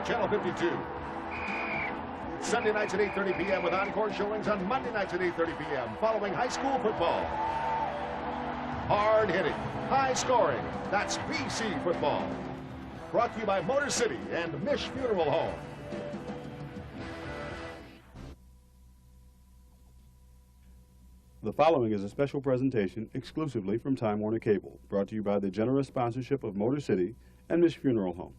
Channel 52. Sunday nights at 8:30 p.m. with encore showings on Monday nights at 8:30 p.m. following high school football. Hard hitting, high scoring. That's BC football. Brought to you by Motor City and Mish Funeral Home. The following is a special presentation exclusively from Time Warner Cable, brought to you by the generous sponsorship of Motor City and Mish Funeral Home.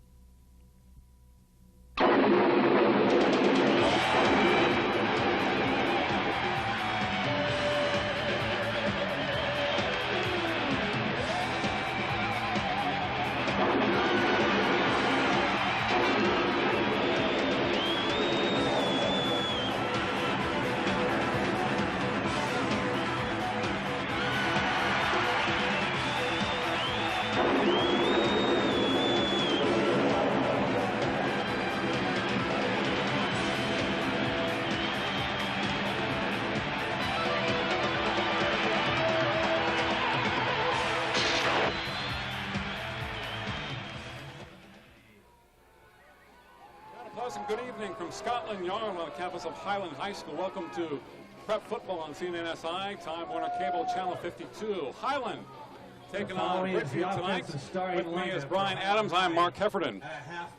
Good evening from Scotland Yard on the campus of Highland High School. Welcome to Prep Football on CNNSI, Time Warner Cable, Channel 52. Highland taking on Ridgeview tonight. With me is Brian Adams. I'm Mark Heffernan.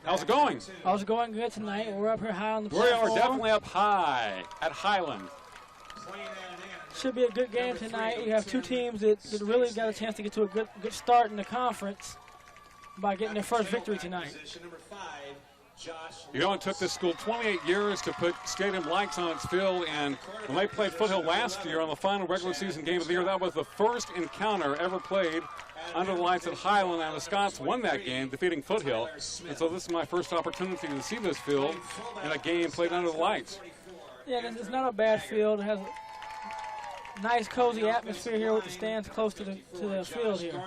How's it going? How's it going? Good tonight. We're up here high on the We platform. are definitely up high at Highland. Should be a good game tonight. You have two teams that really got a chance to get to a good start in the conference by getting their first victory tonight. You know, it took this school 28 years to put stadium lights on its field, and when they played Foothill last year on the final regular season game of the year, that was the first encounter ever played under the lights at Highland, and the Scots won that game, defeating Foothill. And so this is my first opportunity to see this field in a game played under the lights. Yeah, and it's not a bad field. It has a nice, cozy atmosphere here with the stands close to the field here.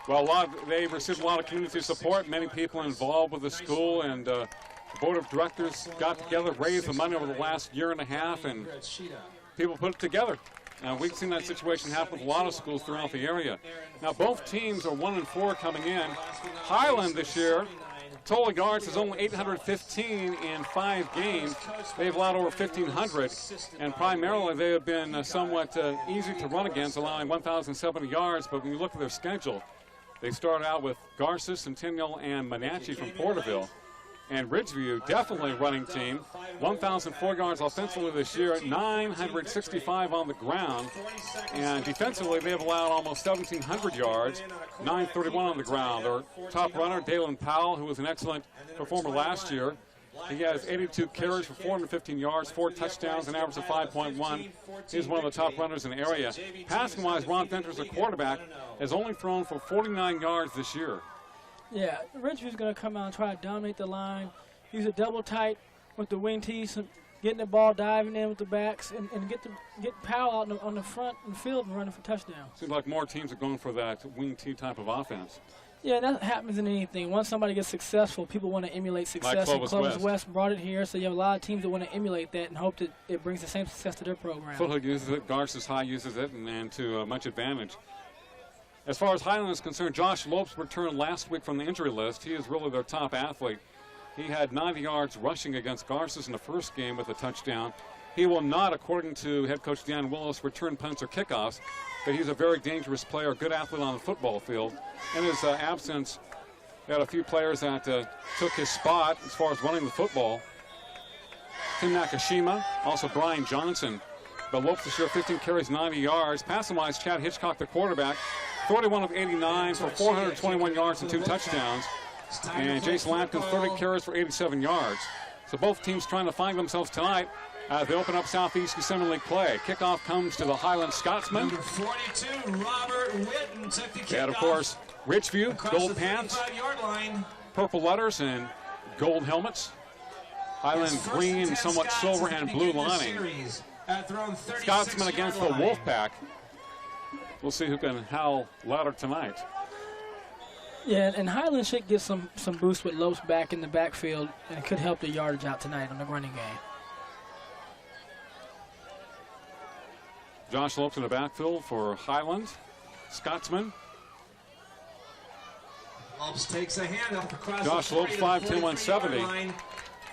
Well, they've received a lot of community support, many people involved with the school, and the board of directors got together, raised the money over the last year and a half, and people put it together. We've seen that situation happen with a lot of schools throughout the area. Now, both teams are 1-4 coming in. Highland this year, total yards is only 815 in 5 games. They've allowed over 1,500, and primarily they have been somewhat easy to run against, allowing 1,070 yards, but when you look at their schedule, they start out with Garces, Centennial, and Monache from Porterville. And Ridgeview, definitely a running team. 1,004 yards offensively this year, 965 on the ground. And defensively, they've allowed almost 1,700 yards, 931 on the ground. Their top runner, Dalen Powell, who was an excellent performer last year. He has 82 carries for 415 yards, 4 touchdowns, an average of 5.1. He's one of the top runners in the area. Passing-wise, Ron Venters, the quarterback, has only thrown for 49 yards this year. Yeah, Ridgeview's going to come out and try to dominate the line, use a double tight with the wing tees, getting the ball, diving in with the backs, and get Powell out on the front in the field and running for touchdowns. Seems like more teams are going for that wing tee type of offense. Yeah, that happens in anything. Once somebody gets successful, people want to emulate success. Like Clovis West brought it here, so you have a lot of teams that want to emulate that and hope that it brings the same success to their program. Foothill uses it, Garces High uses it, and to much advantage. As far as Highland is concerned, Josh Lopes returned last week from the injury list. He is really their top athlete. He had 90 yards rushing against Garces in the first game with a touchdown. He will not, according to head coach Dan Willis, return punts or kickoffs, but he's a very dangerous player, good athlete on the football field. In his absence, we had a few players that took his spot as far as running the football. Tim Nakashima, also Brian Johnson. But Lopes this year, 15 carries, 90 yards. Passing-wise, Chad Hitchcock, the quarterback, 31 of 89 for 421 yards and 2 touchdowns. And Jason Lampkins, 30 carries for 87 yards. So both teams trying to find themselves tonight. They open up Southeast December League play. Kickoff comes to the Highland Scotsmen. Number 42, Robert Witten took the kickoff. And, of course, Ridgeview, gold pants, purple letters, and gold helmets. Highland green, somewhat silver, and blue lining. Scotsmen against the Wolfpack. We'll see who can howl louder tonight. Yeah, and Highland should get some boost with Lopes back in the backfield, and it could help the yardage out tonight on the running game. Josh Lopes in the backfield for Highland. Scotsman. Lopes takes a handoff across Josh the Lopes, 5'10", 170. line.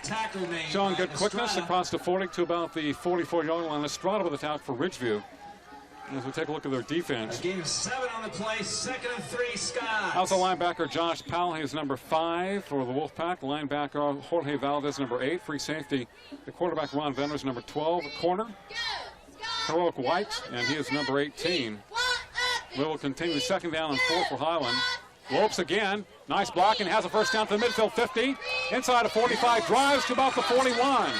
Tackle name Showing good Estrada. quickness across the 40 to about the 44-yard line. Estrada with the tackle for Ridgeview. As we take a look at their defense. A gain of 7 on the play, 2nd and 3, Scott. Also linebacker Josh Powell, he's number 5 for the Wolfpack. Linebacker Jorge Valdez, number 8. Free safety, the quarterback Ron Vendors, number 12. Corner, Heroic White, and he is number 18. We will continue 2nd down and 4 for Highland. Lopes again, nice blocking, has a first down to the midfield 50. Inside of 45, drives to about the 41.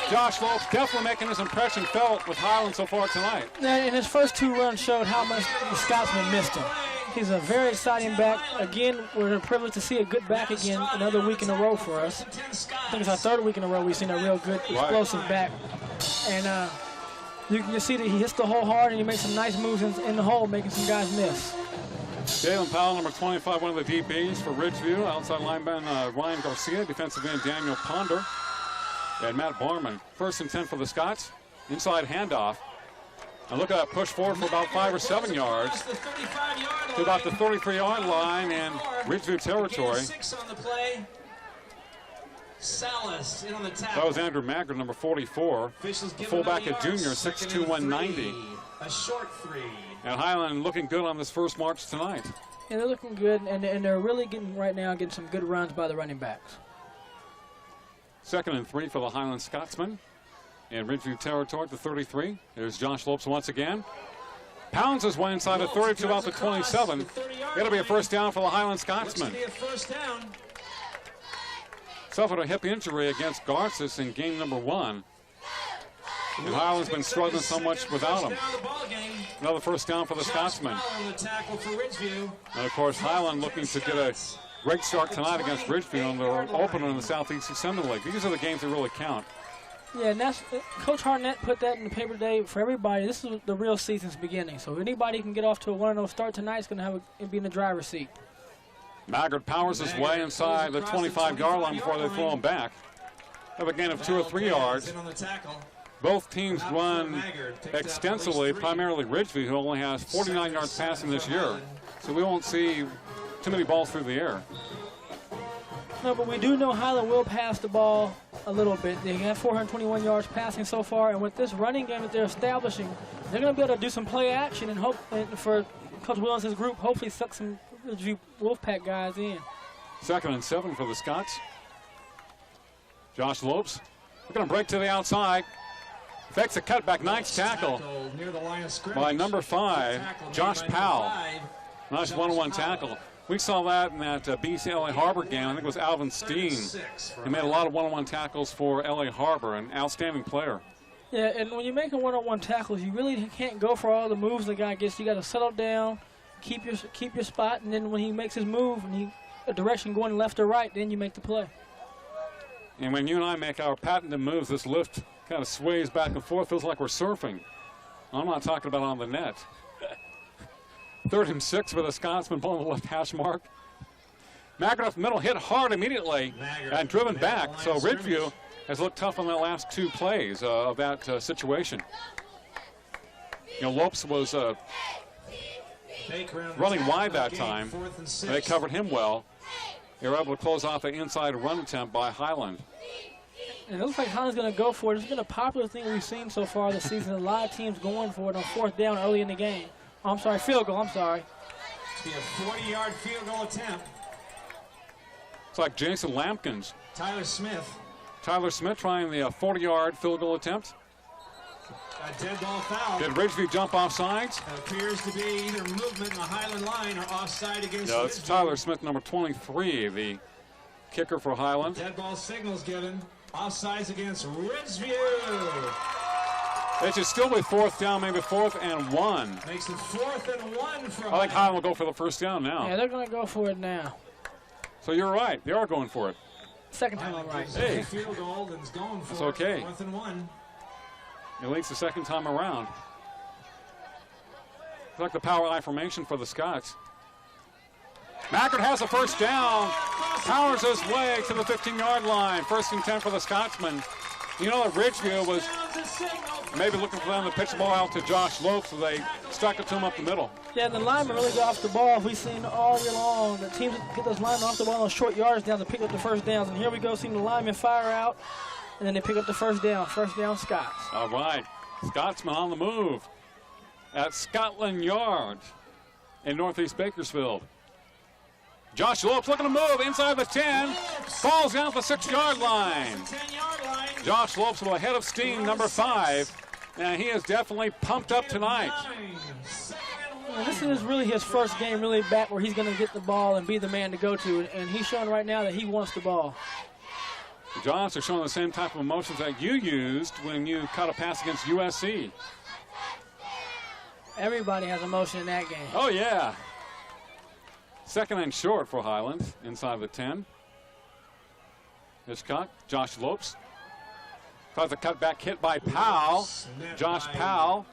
Josh Lopes definitely making his impression felt with Highland so far tonight. And his first 2 runs showed how much the Scotsman missed him. He's a very exciting back. Again, we're a privilege to see a good back again another week in a row for us. I think it's our 3rd week in a row we've seen a real good, explosive back. And you can just see that he hits the hole hard and he makes some nice moves in the hole, making some guys miss. Jalen Powell, number 25, one of the DBs for Ridgeview. Outside lineman Ryan Garcia, defensive end Daniel Ponder, and Matt Barman. 1st and 10 for the Scots. Inside handoff. And look at that push forward for about 5 or 7 yards to about the 33-yard line in Ridgeview territory. 6 on the play. Salas in on the tackle. That was Andrew Maggard, number 44. Fullback at junior, 6'2", 190. A short 3. And Highland looking good on this first march tonight. Yeah, they're looking good, and they're really getting some good runs by the running backs. 2nd and 3 for the Highland Scotsmen in Ridgeview territory at the 33. There's Josh Lopes once again. Pounds his way inside the 30 to about the 27. It'll be a first down for the Highland Scotsmen. Suffered a hip injury against Garces in game number 1. And Highland's been struggling so much without him. Another first down for the Scotsmen. And of course, Highland looking to get a great start tonight against Ridgeview on their opener in the Southeast Assembly League. These are the games that really count. Yeah, and that's Coach Harnett put that in the paper today for everybody. This is the real season's beginning. So if anybody can get off to a 1-0 start tonight, it's going to be in the driver's seat. Maggard powers his way inside the 25-yard line before they throw him back. Have a gain of 2 or 3 yards. Both teams run extensively, primarily Ridgeview, who only has 49 yards passing this year. So we won't see too many balls through the air. No, but we do know Highland will pass the ball a little bit. They have 421 yards passing so far, and with this running game that they're establishing, they're going to be able to do some play action and hope for Coach Williams' group hopefully suck some Ridgeview Wolfpack guys in. 2nd and 7 for the Scots. Josh Lopes going to break to the outside. Fakes a cutback, nice tackle by number 5, Josh Powell. Nice one-on-one tackle. We saw that in that BC LA Harbor game. I think it was Alvin Steen. He made a lot of one-on-one tackles for LA Harbor, an outstanding player. Yeah, and when you're making one-on-one tackles, you really can't go for all the moves the guy gets. You got to settle down, keep your spot, and then when he makes his move and a direction going left or right, then you make the play. And when you and I make our patented moves, this lift kind of sways back and forth, feels like we're surfing. I'm not talking about on the net. 3rd and 6 with the Scotsman pulling the left hash mark. Maggard off the middle, hit hard immediately and driven back. So Ridgeview has looked tough on the last 2 plays of that situation. You know, Lopes was running wide that time. They covered him well. They were able to close off the inside run attempt by Highland. And it looks like Highland's going to go for it. It's been a popular thing we've seen so far this season. A lot of teams going for it on 4th down early in the game. Oh, I'm sorry, field goal, I'm sorry. It's be a 40-yard field goal attempt. It's like Jason Lampkins. Tyler Smith trying the 40-yard field goal attempt. A dead ball foul. Did Ridgeview jump off sides? It appears to be either movement in the Highland line or offside against Yeah, it's Ridgeview. Tyler Smith, number 23, the kicker for Highland. Dead ball signals given. Offsides against Ridgeview. It should still be 4th down, maybe 4th and 1. Makes it 4th and 1 for I think Highland will go for the first down now. Yeah, they're going to go for it now. So you're right. They are going for it. Second time I'm right. Hey. Field goal and is going for That's okay. 4th and 1. At least the second time around. It's like the power I formation for the Scots. Maggard has a first down. Powers his way to the 15-yard line. 1st and 10 for the Scotsman. You know that Ridgeview was maybe looking for them to pitch the ball out to Josh Lopes, so they stuck it to him up the middle. Yeah, the linemen really got off the ball. We've seen all year long the teams get those linemen off the ball on short yards down to pick up the first downs. And here we go, seeing the linemen fire out, and then they pick up the first down. First down, Scots. All right, Scotsman on the move at Scotland Yard in Northeast Bakersfield. Josh Lopes looking to move inside the 10, falls down at the 6-yard line. Josh Lopes with a head of steam, number 5, and he is definitely pumped up tonight. Well, this is really his first game really back where he's going to get the ball and be the man to go to, and he's showing right now that he wants the ball. The Giants are showing the same type of emotions that you used when you caught a pass against USC. Everybody has emotion in that game. Oh, yeah. Second and short for Highland, inside the 10. Hitchcock, Josh Lopes. Tries a cutback hit by Powell. Josh Powell.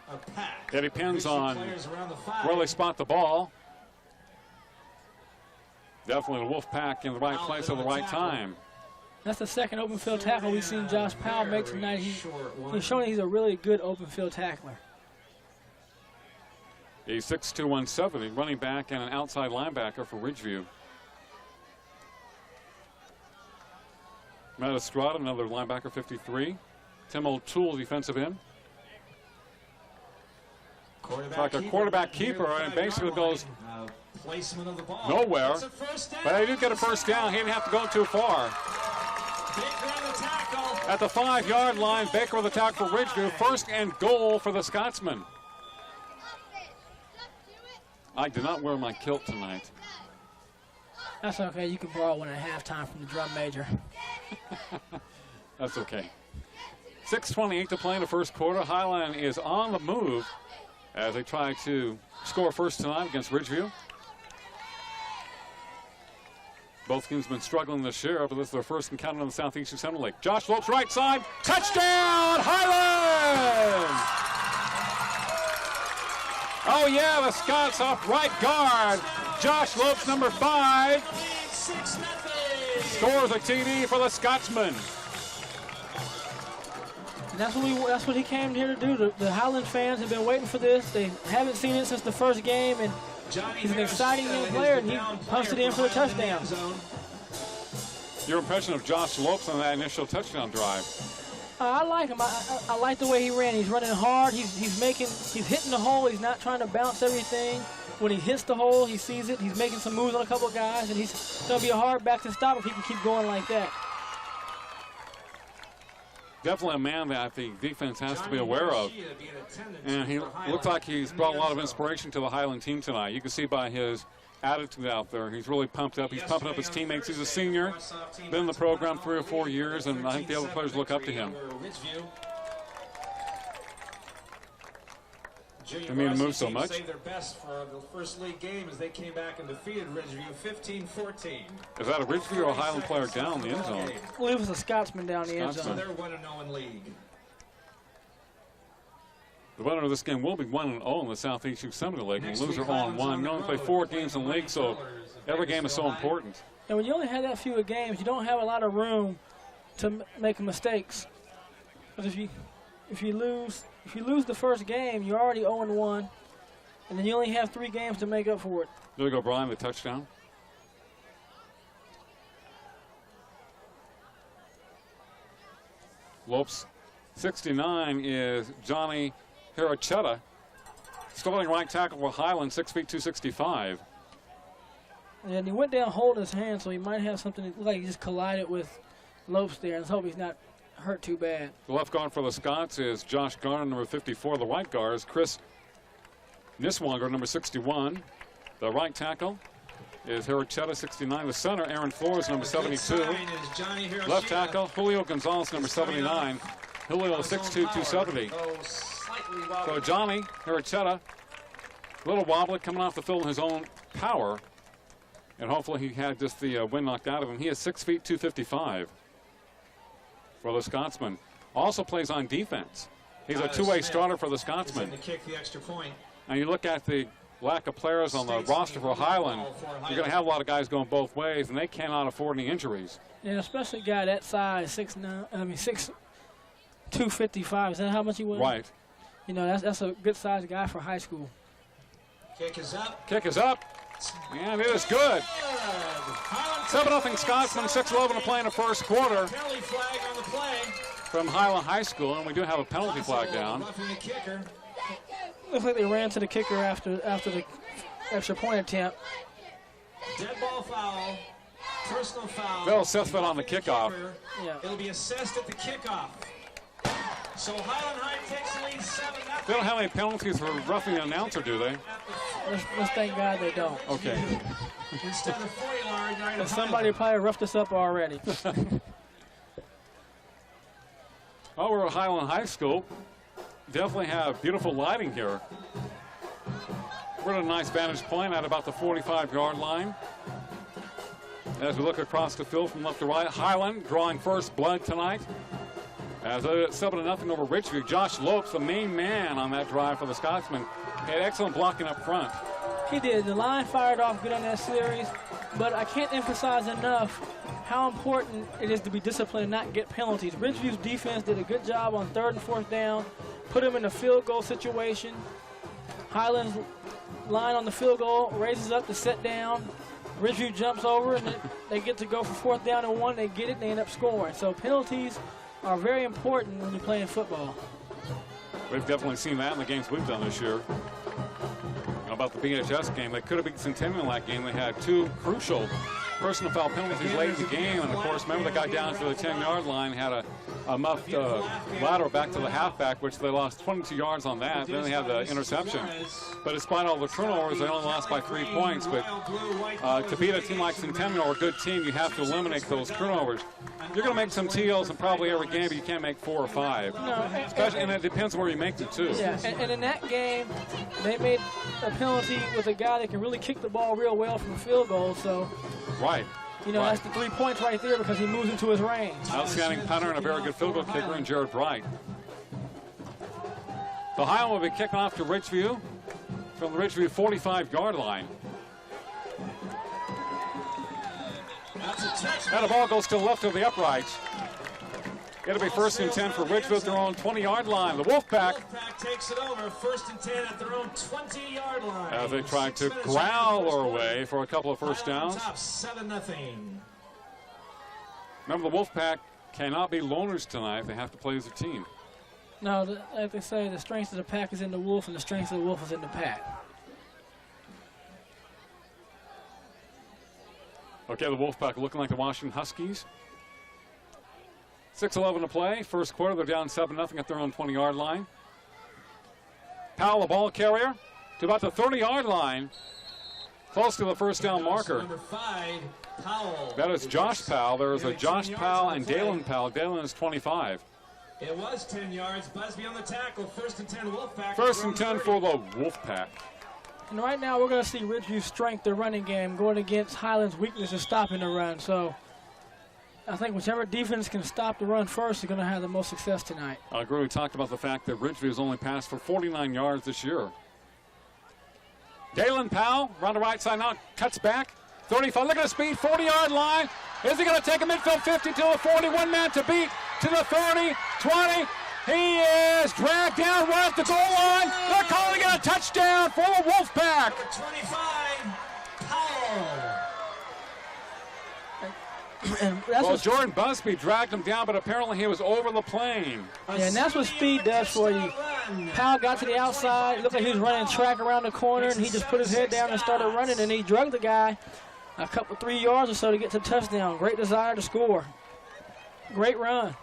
It depends on where they spot the ball. Definitely the Wolfpack in the right place at the right time. That's the second open field tackle we've seen Josh Powell make tonight. He's showing he's a really good open field tackler. He's 6'2", 170, running back and an outside linebacker for Ridgeview. Matt Estrada, another linebacker, 53. Tim O'Toole, defensive end. Like a quarterback keeper, and basically goes nowhere. But they do get a first down. He didn't have to go too far. At the 5-yard line, Baker with the tackle for Ridgeview. First and goal for the Scotsman. I did not wear my kilt tonight. That's okay. You can borrow one at halftime from the drum major. That's okay. 6:28 to play in the first quarter. Highland is on the move as they try to score first tonight against Ridgeview. Both teams have been struggling this year, but this is their first encounter on the Southeastern Central League. Josh Lopes right side. Touchdown, Highland! Oh, yeah, the Scots off right guard. Josh Lopes, number 5, scores a TD for the Scotsman. And that's what he came here to do. The Highland fans have been waiting for this. They haven't seen it since the first game, and he's an exciting young player, and he punched it in for the touchdown. Your impression of Josh Lopes on that initial touchdown drive? I like him. I like the way he ran. He's running hard. He's hitting the hole. He's not trying to bounce everything. When he hits the hole, he sees it. He's making some moves on a couple of guys, and he's going to be a hard back to stop if he can keep going like that. Definitely a man that the defense has to be aware of. And he looks like he's brought a lot of inspiration to the Highland team tonight. You can see by his attitude out there. He's really pumped up. He's pumping up his teammates. He's a senior, been in the program 3 or 4 years, and I think the other players look up to him. I mean, move so much. Saved their best for the first league game as they came back and defeated Ridgeview 15-14. Is that a Ridgeview or a Highland player down the end zone? Well, it was a Scotsman down the end So zone. they're 1-0 in league. The winner of this game will be 1-0 in the Southeastern Central League. And the loser 0-1. You only play 4 games in the league, so every game is so important. And when you only have that few games, you don't have a lot of room to make mistakes. Because if you lose the first game, you're already 0-1, and then you only have 3 games to make up for it. There we go, Brian, the touchdown. Lopes, 69 is Johnny Hirachetta. Starting right tackle for Highland, 6 feet 265. And he went down holding his hand, so he might have something that looked like he just collided with Lopes there. And let's hope he's not hurt too bad. The left guard for the Scots is Josh Garner, number 54. The right guard is Chris Niswanger, number 61. The right tackle is Hirachetta, 69. The center, Aaron Flores, number 72. Left tackle, Julio Gonzalez, number 79. Julio, 6'2", 270. So Johnny Hirachetta, a little wobbly, coming off the field in his own power. And hopefully he had just the wind knocked out of him. He is 6 feet 255 for the Scotsman. Also plays on defense. He's a two-way starter for the Scotsman. And you look at the lack of players on the roster for Highland, you're going to have a lot of guys going both ways, and they cannot afford any injuries. Yeah, especially a guy that size, 6'2", 255. Is that how much he weighs? Right. You know, that's a good-sized guy for high school. Kick is up. Kick is up. And it is good. 7-0 Scotsman, 6:11 to play in the first quarter. Penalty flag on the play. From Highland High School, and we do have a penalty flag down. Roughing the kicker. Looks like they ran to the kicker after the extra point attempt. Dead ball foul. Personal foul. Bill Sithman on the kickoff. Yeah. It'll be assessed at the kickoff. So Highland High takes the lead 7-0. They don't have any penalties for roughing the announcer, do they? Let's thank God they don't. Okay. Instead of 40-yard line of Somebody probably roughed us up already. Oh, we're at Highland High School. Definitely have beautiful lighting here. We're at a nice vantage point at about the 45-yard line. As we look across the field from left to right, Highland drawing first blood tonight. As it's 7-0 over Ridgeview. Josh Lopes, the main man on that drive for the Scotsman, had excellent blocking up front. He did. The line fired off good on that series, but I can't emphasize enough how important it is to be disciplined and not get penalties. Ridgeview's defense did a good job on 3rd and 4th down, put him in a field goal situation. Highland's line on the field goal raises up to set down. Ridgeview jumps over, and they get to go for 4th down and 1. They get it, and they end up scoring. So penalties are very important when you're playing football. We've definitely seen that in the games we've done this year. About the BHS game, they could have beat Centennial in that game. They had 2 crucial personal foul penalties late in the game, and of course, remember the guy down to the 10-yard line had a muffed lateral back to the halfback, which they lost 22 yards on that. Then they had the interception. But despite all the turnovers, they only lost by 3 points. But to beat a team like Centennial, or a good team, you have to eliminate those turnovers. You're going to make some TLs in probably every game, but you can't make 4 or 5. No, especially, and it depends where you make them, too. Yeah, and in that game, they made a penalty with a guy that can really kick the ball real well from a field goal. So, right. You know, right. That's the 3 points right there because he moves into his range. Outstanding punter and a very good field goal kicker in Jared Bright. The Highland will be kicking off to Ridgeview from the Ridgeview 45-yard line. Now the ball goes to the left of the uprights. It'll be 1st and 10 for Ridgeview at their own 20-yard line. The Wolfpack takes it over, 1st and 10 at their own 20-yard line. As they try to growl their way for a couple of first downs. 7-0. Remember, the Wolfpack cannot be loners tonight. They have to play as a team. No, like they say, the strength of the pack is in the wolf, and the strength of the wolf is in the pack. Okay, the Wolfpack looking like the Washington Huskies. 6:11 to play. First quarter, they're down 7-0 at their own 20-yard line. Powell, the ball carrier, to about the 30-yard line, close to the first down marker. Number 5, Powell. That is Josh Powell. There is a Josh Powell and Dalen Powell. Dalen is 25. It was 10 yards. Busby on the tackle. 1st and 10, Wolfpack. 1st and 10 for the Wolfpack. And right now, we're going to see Ridgeview's strength, their running game, going against Highland's weakness of stopping the run. So I think whichever defense can stop the run first is going to have the most success tonight. I agree. We talked about the fact that Ridgeview has only passed for 49 yards this year. Dalen Powell, around the right side now, cuts back. 35, look at the speed, 40-yard line. Is he going to take a midfield 50 to a 41 man to beat to the 30, 20. He is dragged down right at the goal line. They're calling it a touchdown for the Wolfpack. Number 25, Powell. Well, Jordan Busby dragged him down, but apparently he was over the plane. Yeah, and that's what speed does for you. Powell got to the outside, looked like he was running track around the corner, and he just put his head down and started running, and he drugged the guy a couple, 3 yards or so to get to the touchdown. Great desire to score. Great run.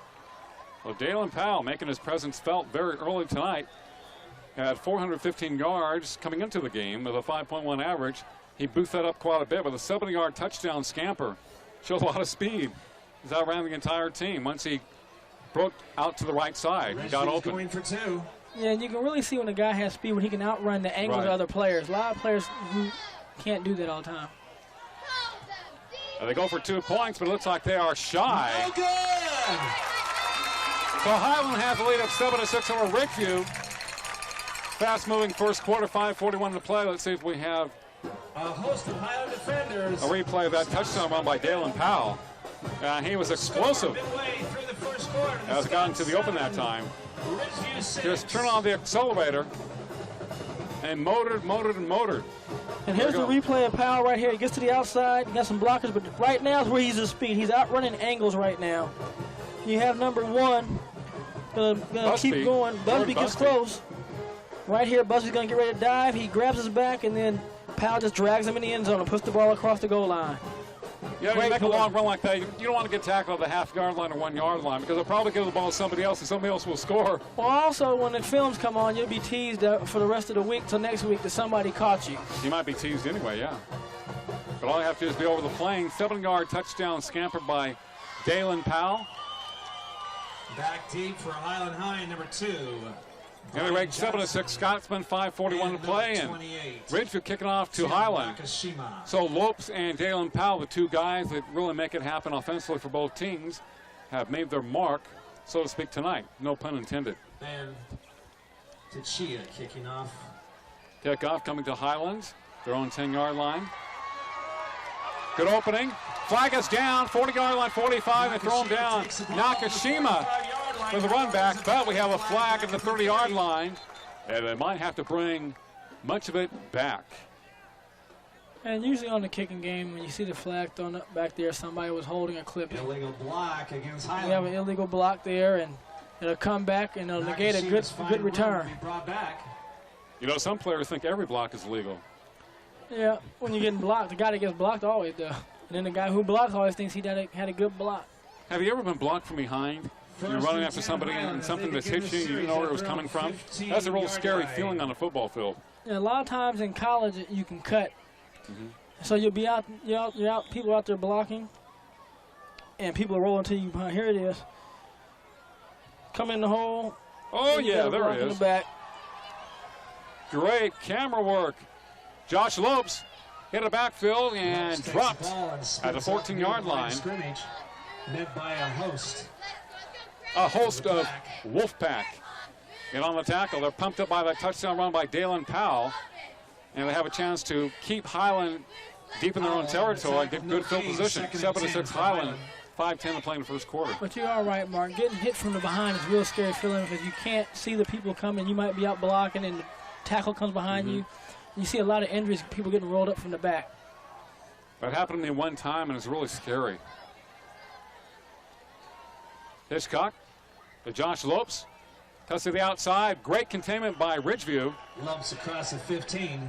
Well, Dalen Powell making his presence felt very early tonight. Had 415 yards coming into the game with a 5.1 average. He boosted that up quite a bit with a 70-yard touchdown scamper. Shows a lot of speed. He's outran the entire team. Once he broke out to the right side, he got open. Going for 2. Yeah, and you can really see when a guy has speed, when he can outrun the angles of other players. A lot of players who can't do that all the time. They go for 2 points, but it looks like they are shy. Oh, good! So Highland has the lead of 7-6 over Ridgeview. Fast-moving first quarter, 5:41 to play. Let's see if we have a host of Highland defenders. A replay of that touchdown run by Dalen Powell. He was explosive as it got into the open that time. Just turn on the accelerator. and motored. And here's the replay of Powell right here. He gets to the outside, he got some blockers, but right now is where he's at speed. He's outrunning angles right now. You have number 1 gonna keep going. Busby gets close. Right here, Busby's gonna get ready to dive. He grabs his back, and then Powell just drags him in the end zone and puts the ball across the goal line. Yeah, you make a long run like that, you don't want to get tackled at the half-yard line or 1-yard line because they'll probably give the ball to somebody else and somebody else will score. Well, also, when the films come on, you'll be teased for the rest of the week till next week that somebody caught you. You might be teased anyway, yeah. But all you have to do is be over the plane. 7-yard touchdown scampered by Dalen Powell. Back deep for Highland High, number 2. And they ranked 7-6 Scotsman, 5:41 to play, and Ridgeview kicking off to Highland. So Lopes and Dalen Powell, the two guys that really make it happen offensively for both teams, have made their mark, so to speak, tonight. No pun intended. And Tachia kicking off. Kickoff coming to Highlands, their own 10-yard line. Good opening. Flag is down, 40-yard line, 45, and throw him down. Nakashima for the run back, but we have a flag at the 30-yard line, and they might have to bring much of it back. And usually on the kicking game, when you see the flag thrown up back there, somebody was holding a clip. Illegal block against Highland. We have an illegal block there, and it'll come back, and it'll negate a good return. You know, some players think every block is legal. Yeah, when you're getting blocked, the guy that gets blocked always does. And then the guy who blocks always thinks he had a good block. Have you ever been blocked from behind? You're running after somebody and something that's hit you, you didn't know where it was coming from? That's a real scary feeling on a football field. And a lot of times in college, you can cut. So you'll be out, you're out, people out there blocking, and people are rolling to you behind. Here it is. Come in the hole. Oh, yeah, there it is. In the back. Great camera work. Josh Lopes hit a backfield and dropped at the 14-yard line. Met by a host. A host of Wolfpack. Get on the tackle. They're pumped up by that touchdown run by Dalen Powell. And they have a chance to keep Highland deep in their own territory, get good field position. 7-6 Highland, 5:10 to play in the first quarter. But you are right, Mark. Getting hit from the behind is a real scary feeling because you can't see the people coming. You might be out blocking and the tackle comes behind you. You see a lot of injuries, people getting rolled up from the back. That happened to me one time, and it's really scary. Hitchcock to Josh Lopes. Cuts to the outside. Great containment by Ridgeview. Lopes across the 15.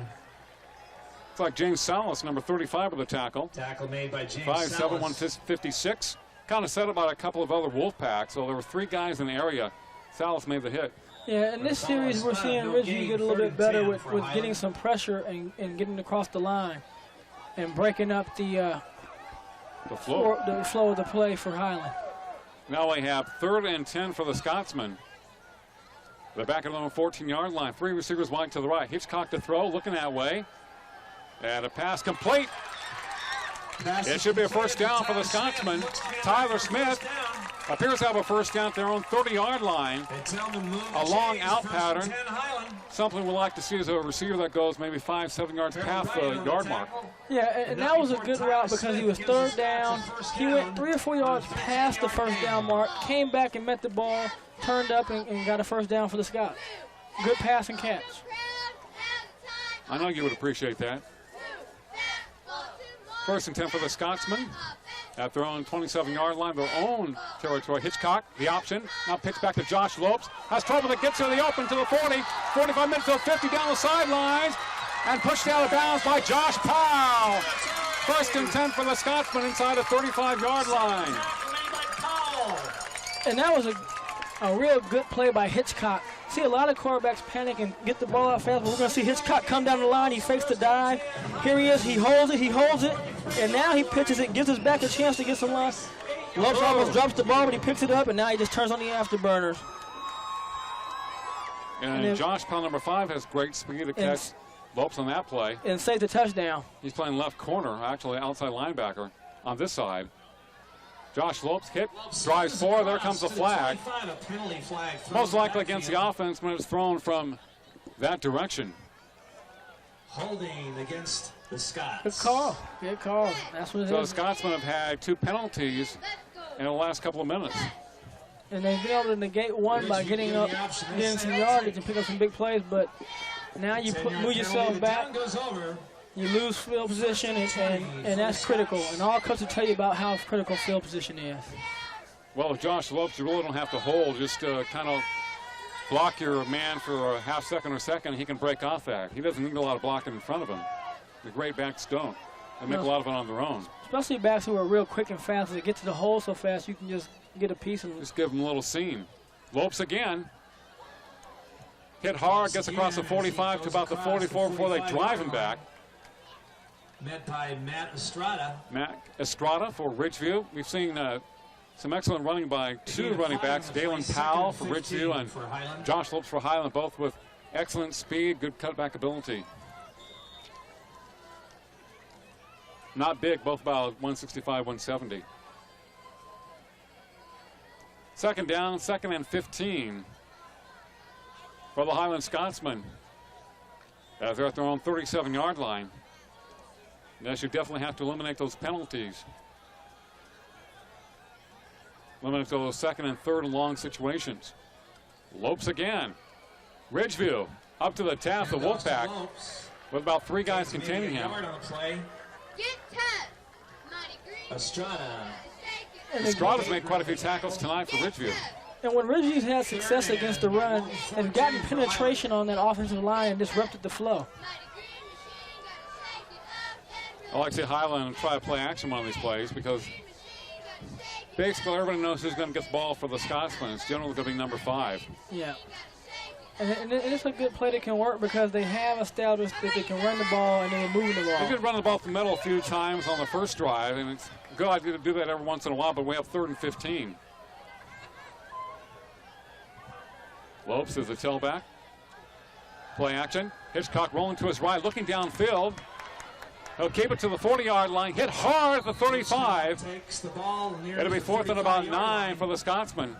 It's like James Salas, number 35 with the tackle. Tackle made by James 5'7", Salas. 156. Kind of set up by a couple of other Wolfpacks, so there were 3 guys in the area. Salas made the hit. Yeah, in this series, we're seeing Ridgeview get a little bit better with getting some pressure and getting across the line and breaking up the flow of the play for Highland. Now we have 3rd and 10 for the Scotsmen. They're back at the 14-yard line. 3 receivers wide to the right. Hitchcock to throw, looking that way. And a pass complete. It should be a first down for the Scotsmen. Tyler Smith appears to have a first down at their own 30-yard line. A long out pattern. Something we'd like to see as a receiver that goes maybe 5-7 yards past the yard mark. Yeah, and that was a good route because he was 3rd down. He went 3 or 4 yards past the first down mark, came back and met the ball, turned up and got a first down for the Scots. Good pass and catch. I know you would appreciate that. 1st and 10 for the Scotsmen at their own 27-yard line, their own territory. Hitchcock, the option. Now pitch back to Josh Lopes. Has trouble that gets to the open to the 40. 45 minutes to the 50 down the sidelines. And pushed out of bounds by Josh Powell. 1st and 10 for the Scotsmen inside the 35-yard line. And that was a real good play by Hitchcock. See a lot of quarterbacks panic and get the ball out fast, but we're going to see Hitchcock come down the line. He fakes the dive. Here he is. He holds it, and now he pitches it, gives his back a chance to get some line. Lopes almost drops the ball, but he picks it up, and now he just turns on the afterburners. And then Josh Powell, number 5, has great speed to catch Lopes on that play. And saves the touchdown. He's playing left corner, actually outside linebacker on this side. Josh Lopes hit, drives forward, there comes the flag. Most likely against the offense when it's thrown from that direction. Holding against the Scots. Good call. That's what it is. So the Scotsmen have had 2 penalties in the last couple of minutes. And they've been able to negate one by getting some yardage and pick up some big plays, but Now you move yourself back. Goes over. You lose field position, and that's critical. And all coaches tell you about how critical field position is. Well, if Josh Lopes, you really don't have to hold. Just kind of block your man for a half second or second, he can break off that. He doesn't need a lot of blocking in front of him. The great backs don't. They make a lot of it on their own. Especially backs who are real quick and fast. As they get to the hole so fast, you can just get a piece of it. Just give them a little seam. Lopes again. Hit hard, gets across the 45 to about the 44 before they drive him back. Met by Matt Estrada. Matt Estrada for Ridgeview. We've seen some excellent running by two running backs, Dalen Powell for Ridgeview and Josh Lopes for Highland, both with excellent speed, good cutback ability. Not big, both about 165, 170. Second down, 2nd and 15 for the Highland Scotsmen, as they're at their own 37-yard line. Yes, you definitely have to eliminate those penalties. Eliminate those 2nd and 3rd and long situations. Lopes again. Ridgeview up to the tap, the Wolfpack, with about 3 guys containing him. Estrada's made quite a few tackles tonight for Ridgeview. And when Ridgeview's had success against the run, they've gotten penetration on that offensive line and disrupted the flow. I like to see Highland try to play action on these plays because basically everybody knows who's going to get the ball for the Scotsmen. It's generally going to be number 5. Yeah. And it's a good play that can work because they have established that they can run the ball and they're moving the ball. They did run the ball up the middle a few times on the first drive, and it's a good idea to do that every once in a while, but we have 3rd and 15. Lopes is the tailback. Play action. Hitchcock rolling to his right, looking downfield. He'll keep it to the 40-yard line, hit hard at the 35. It'll be 4th and about 9 for the Scotsmen.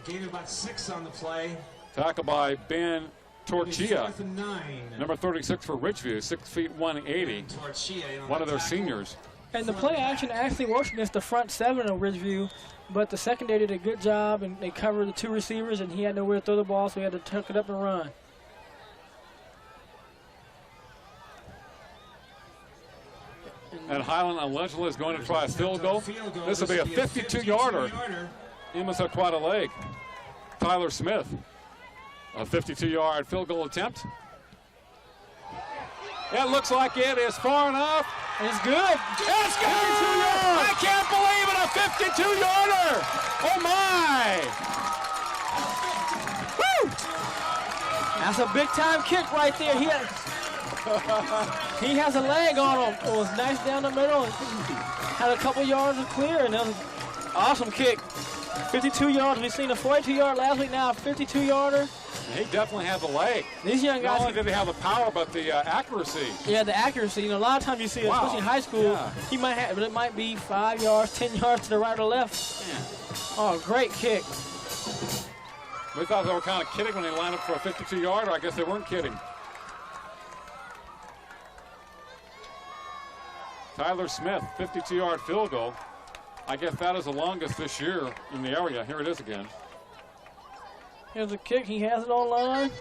They gave about 6 on the play. Tackle by Ben Torchia, number 36 for Ridgeview, 6 feet 180, one of their seniors. And the play action actually works against the front 7 of Ridgeview, but the secondary did a good job, and they covered the 2 receivers, and he had nowhere to throw the ball, so he had to tuck it up and run. And Highland allegedly is going to try a field goal. This will be a 52-yarder. He must have quite a leg. Tyler Smith, a 52-yard field goal attempt. It looks like it is far enough. It's good. It's good! I can't believe it, a 52-yarder! Oh, my! Woo! That's a big-time kick right there. He has a leg on him. It was nice down the middle. Had a couple yards of clear, and that was an awesome kick. 52 yards. We've seen a 42-yard last week, now a 52-yarder. He definitely had the leg. These young guys. Not only did he have the power, but the accuracy. Yeah, the accuracy. You know, a lot of times you see, especially in high school, he might have, but it might be 5 yards, 10 yards to the right or left. Yeah. Oh, great kick. We thought they were kind of kidding when they lined up for a 52-yarder. I guess they weren't kidding. Tyler Smith, 52-yard field goal. I guess that is the longest this year in the area. Here it is again. Here's a kick. He has it on line.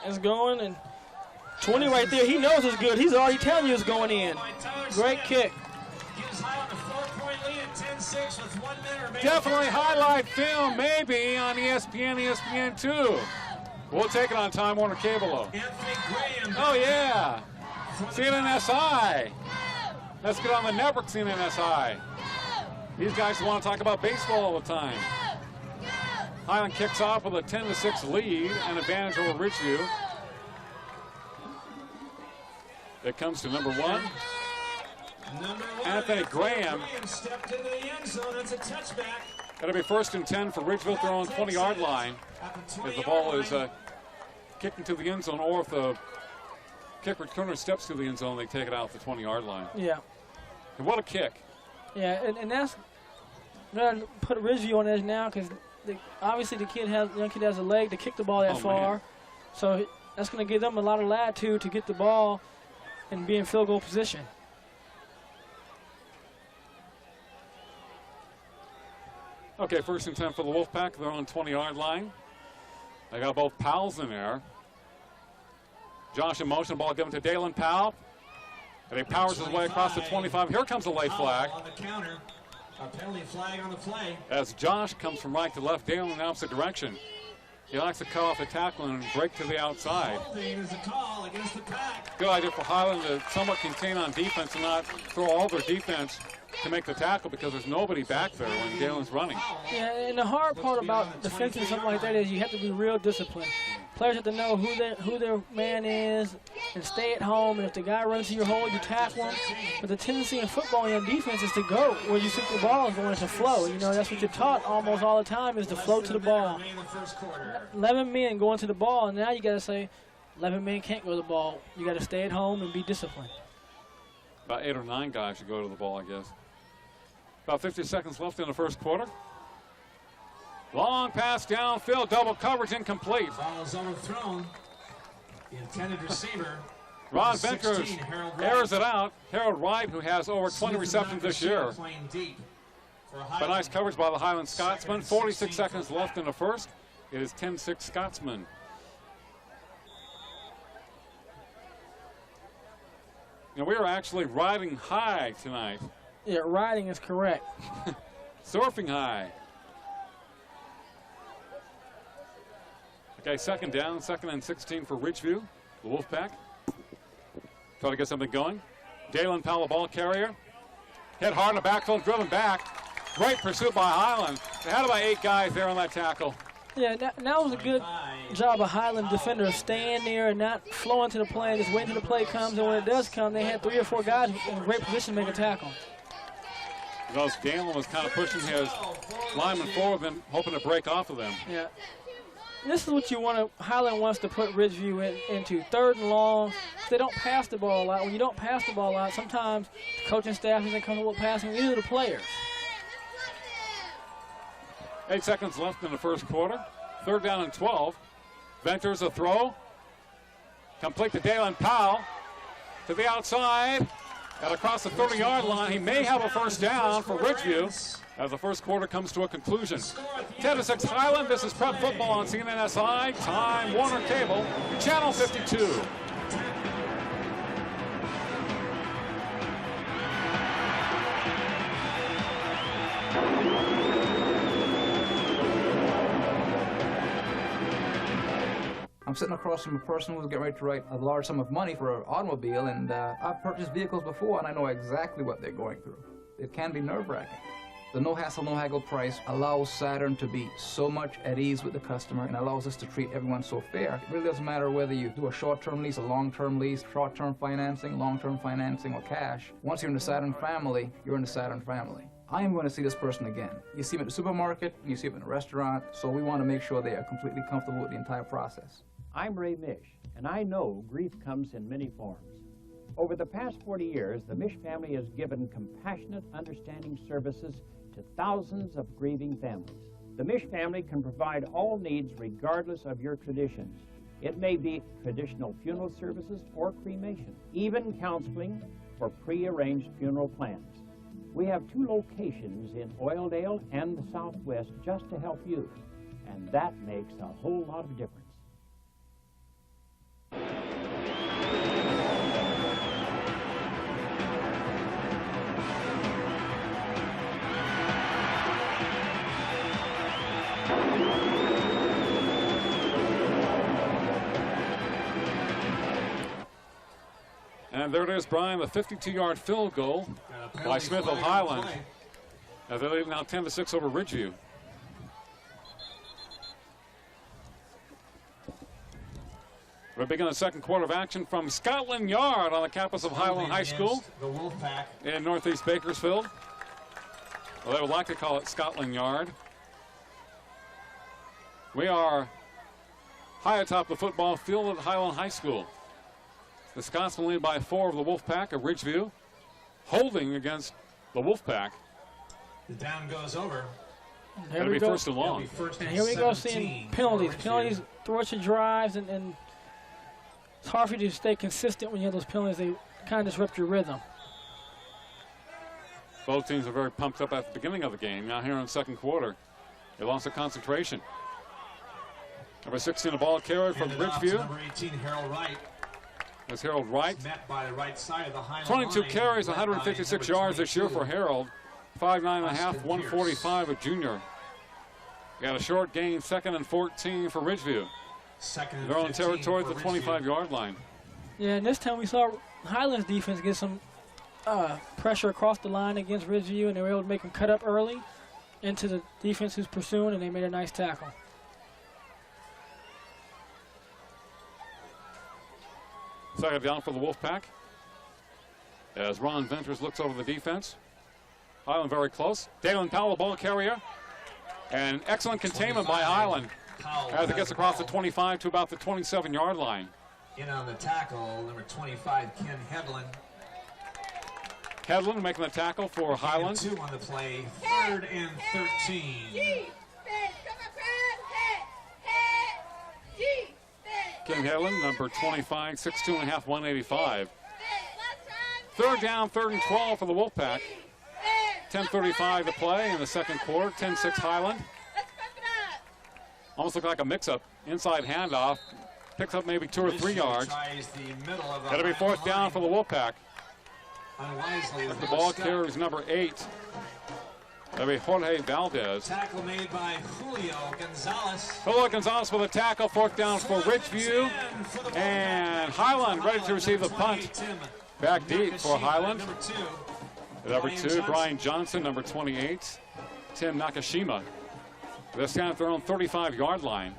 It's going, and 20 right there. He knows it's good. He's already telling you it's going in. Great kick. Definitely highlight film, maybe on ESPN, ESPN2. We'll take it on Time Warner Cable. Oh, yeah. CNNSI. Let's get on the network, CNNSI. These guys want to talk about baseball all the time. Highland kicks off with a 10-6 lead and advantage over Ridgeview. It comes to number 1. Anthony Graham. Stepped into the end zone. That's a touchback. It'll be 1st and 10 for Ridgeview at their own 20-yard line. As the ball is kicked into the end zone, or if the kick returner steps to the end zone, they take it out the 20-yard line. Yeah. And what a kick. Yeah, and that's going to put Ridgeview on edge now because obviously the young kid has a leg to kick the ball that far. Man. So that's going to give them a lot of latitude to get the ball and be in field goal position. Okay, 1st and 10 for the Wolfpack. They're on the 20-yard line. They got both Powells in there. Josh in motion, ball given to Dalen Powell. And he powers his way across the 25. Here comes the late flag. On the counter. A penalty flag on the play. As Josh comes from right to left, Dalen in the opposite direction. He likes to cut off the tackle and break to the outside. Is a call against the pack. Good idea for Highland to somewhat contain on defense and not throw all their defense to make the tackle because there's nobody back there when Dalen's running. Yeah, and the hard part about defending something like that is you have to be real disciplined. Players have to know who their man is and stay at home. And if the guy runs to your hole, you tackle him. But the tendency in football and defense is to go where you think the ball is going to flow. You know, that's what you're taught almost all the time is to flow to the ball. 11 men going to the ball, and now you got to say 11 men can't go to the ball. You got to stay at home and be disciplined. About 8 or 9 guys should go to the ball, I guess. About 50 seconds left in the first quarter. Long pass downfield, double coverage, incomplete. Ball is overthrown. The intended receiver. Ron Vickers airs it out. Harold Wright, who has over 20 receptions this year. But nice coverage by the Highland Scotsman. 46 seconds left in the first. It is 10-6 Scotsman. You know, we are actually riding high tonight. Yeah, riding is correct. Surfing high. Okay, second down, 2nd and 16 for Ridgeview, the Wolfpack. Try to get something going. Dalen Powell, ball carrier. Hit hard in the backfield, driven back. Great pursuit by Highland. They had about 8 guys there on that tackle. Yeah, that was a good job of Highland defenders staying there and not flowing to the play, just waiting till the play comes. And when it does come, they had 3 or 4 guys in a great position to make a tackle. Because Dalen was kind of pushing his lineman forward and hoping to break off of them. Yeah. This is what you want to, Highland wants to put Ridgeview into. 3rd and long. They don't pass the ball a lot. When you don't pass the ball a lot, sometimes the coaching staff isn't comfortable with passing, either the players. 8 seconds left in the first quarter. 3rd down and 12. Venters a throw. Complete to Dalen Powell. To the outside. And across the 30-yard line, he may have a first down for Ridgeview as the first quarter comes to a conclusion. 10-6 Highland. This is Prep Football on CNNSI. Time Warner Cable, Channel 52. I'm sitting across from a person who's getting ready to write a large sum of money for an automobile, and I've purchased vehicles before, and I know exactly what they're going through. It can be nerve-wracking. The no hassle, no haggle price allows Saturn to be so much at ease with the customer and allows us to treat everyone so fair. It really doesn't matter whether you do a short-term lease, a long-term lease, short-term financing, long-term financing, or cash. Once you're in the Saturn family, you're in the Saturn family. I am going to see this person again. You see him at the supermarket, you see him in a restaurant, so we want to make sure they are completely comfortable with the entire process. I'm Ray Mish, and I know grief comes in many forms. Over the past 40 years, the Mish family has given compassionate, understanding services to thousands of grieving families. The Mish family can provide all needs regardless of your traditions. It may be traditional funeral services or cremation, even counseling for pre-arranged funeral plans. We have 2 locations in Oildale and the Southwest just to help you, and that makes a whole lot of difference. And there it is, Brian, the 52-yard field goal by Smith of Highland. As they lead now 10-6 over Ridgeview. We're beginning the second quarter of action from Scotland Yard on the campus of Highland High School in northeast Bakersfield. Well, they would like to call it Scotland Yard. We are high atop the football field at Highland High School. The Scotsmen lead by 4 of the Wolfpack of Ridgeview, holding against the Wolfpack. The down goes over. That'll be first and long. And here we go seeing penalties. Penalties throughout your drives, and it's hard for you to stay consistent when you have those penalties. They kind of disrupt your rhythm. Both teams are very pumped up at the beginning of the game. Now here in the second quarter, they lost their concentration. Number 16, the ball carried from Ridgeview. Number 18, Harold Wright. As Harold Wright. Met by the right side of the Highland 22 line, carries, led by 156 number yards this year 22. for Harold. 5'9.5", Austin 145, a junior. Got a short gain, 2nd and 14 for Ridgeview. Second and Their own 15 territory at for the Ridgeview. 25-yard line. Yeah, and this time we saw Highland's defense get some pressure across the line against Ridgeview, and they were able to make them cut up early into the defense who's pursuing, and they made a nice tackle. Second down for the Wolfpack. As Ron Venters looks over the defense. Highland very close. Dalen Powell, the ball carrier. And excellent containment by Highland as it gets across the 25 to about the 27-yard line. In on the tackle, number 25, Ken Hedlund. Hedlund making the tackle for Highland. 2 on the play, 3rd and 13. Ken Hedlund, number 25, 6'2.5", 185. 3rd down, 3rd and 12 for the Wolfpack. 10:35 to play in the second quarter, 10-6 Highland. Almost looked like a mix-up. Inside handoff. Picks up maybe 2 or 3 yards. That'll be 4th down for the Wolfpack. The ball carries number 8. That'll be Jorge Valdez. Tackle made by Julio Gonzalez. Julio Gonzalez with a tackle, 4th down for Ridgeview. And Highland ready to receive the punt. Back deep for Highland. Number 2, Brian Johnson, number 28, Tim Nakashima. This time at their own 35-yard line.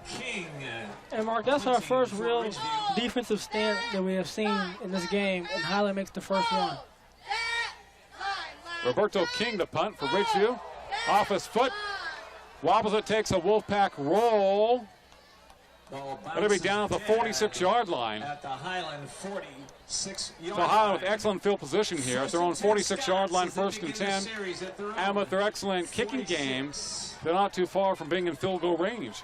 And Mark, that's our first real defensive stand that we have seen in this game, and Highland makes the first one. Roberto King to punt for Ridgeview. Off his foot. Wobbles it, takes a Wolfpack roll. It'll be down at the 46-yard line. At the Highland 46-yard so Highland with excellent field position here at their own 46-yard line, 1st and 10. And with their excellent kicking game, they're not too far from being in field goal range.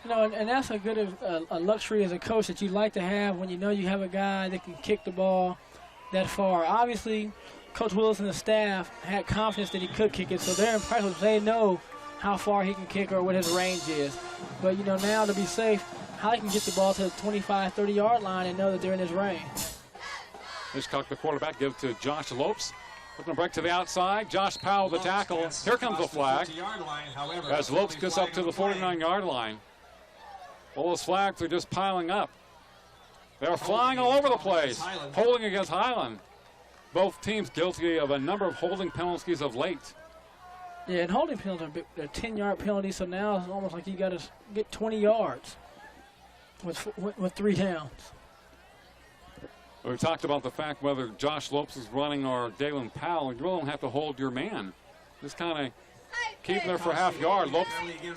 You know, and that's a good a luxury as a coach that you like to have when you know you have a guy that can kick the ball that far. Obviously, Coach Willis and the staff had confidence that he could kick it, so they're in practice. They know how far he can kick or what his range is. But, you know, now to be safe, how he can get the ball to the 25, 30-yard line and know that they're in his range. Hitchcock, the quarterback, give to Josh Lopes. Looking to break to the outside. Josh Powell, the tackle. Here comes the flag. As Lopes gets up to the 49-yard line. All those flags are just piling up. They're flying all over the place. Holding against Highland. Both teams guilty of a number of holding penalties of late. Yeah, and holding penalties are 10-yard penalties, so now it's almost like you got to get 20 yards with 3 downs. We talked about the fact whether Josh Lopes is running or Dalen Powell. You really don't have to hold your man. Just kind of keep him there for half yard. Lopes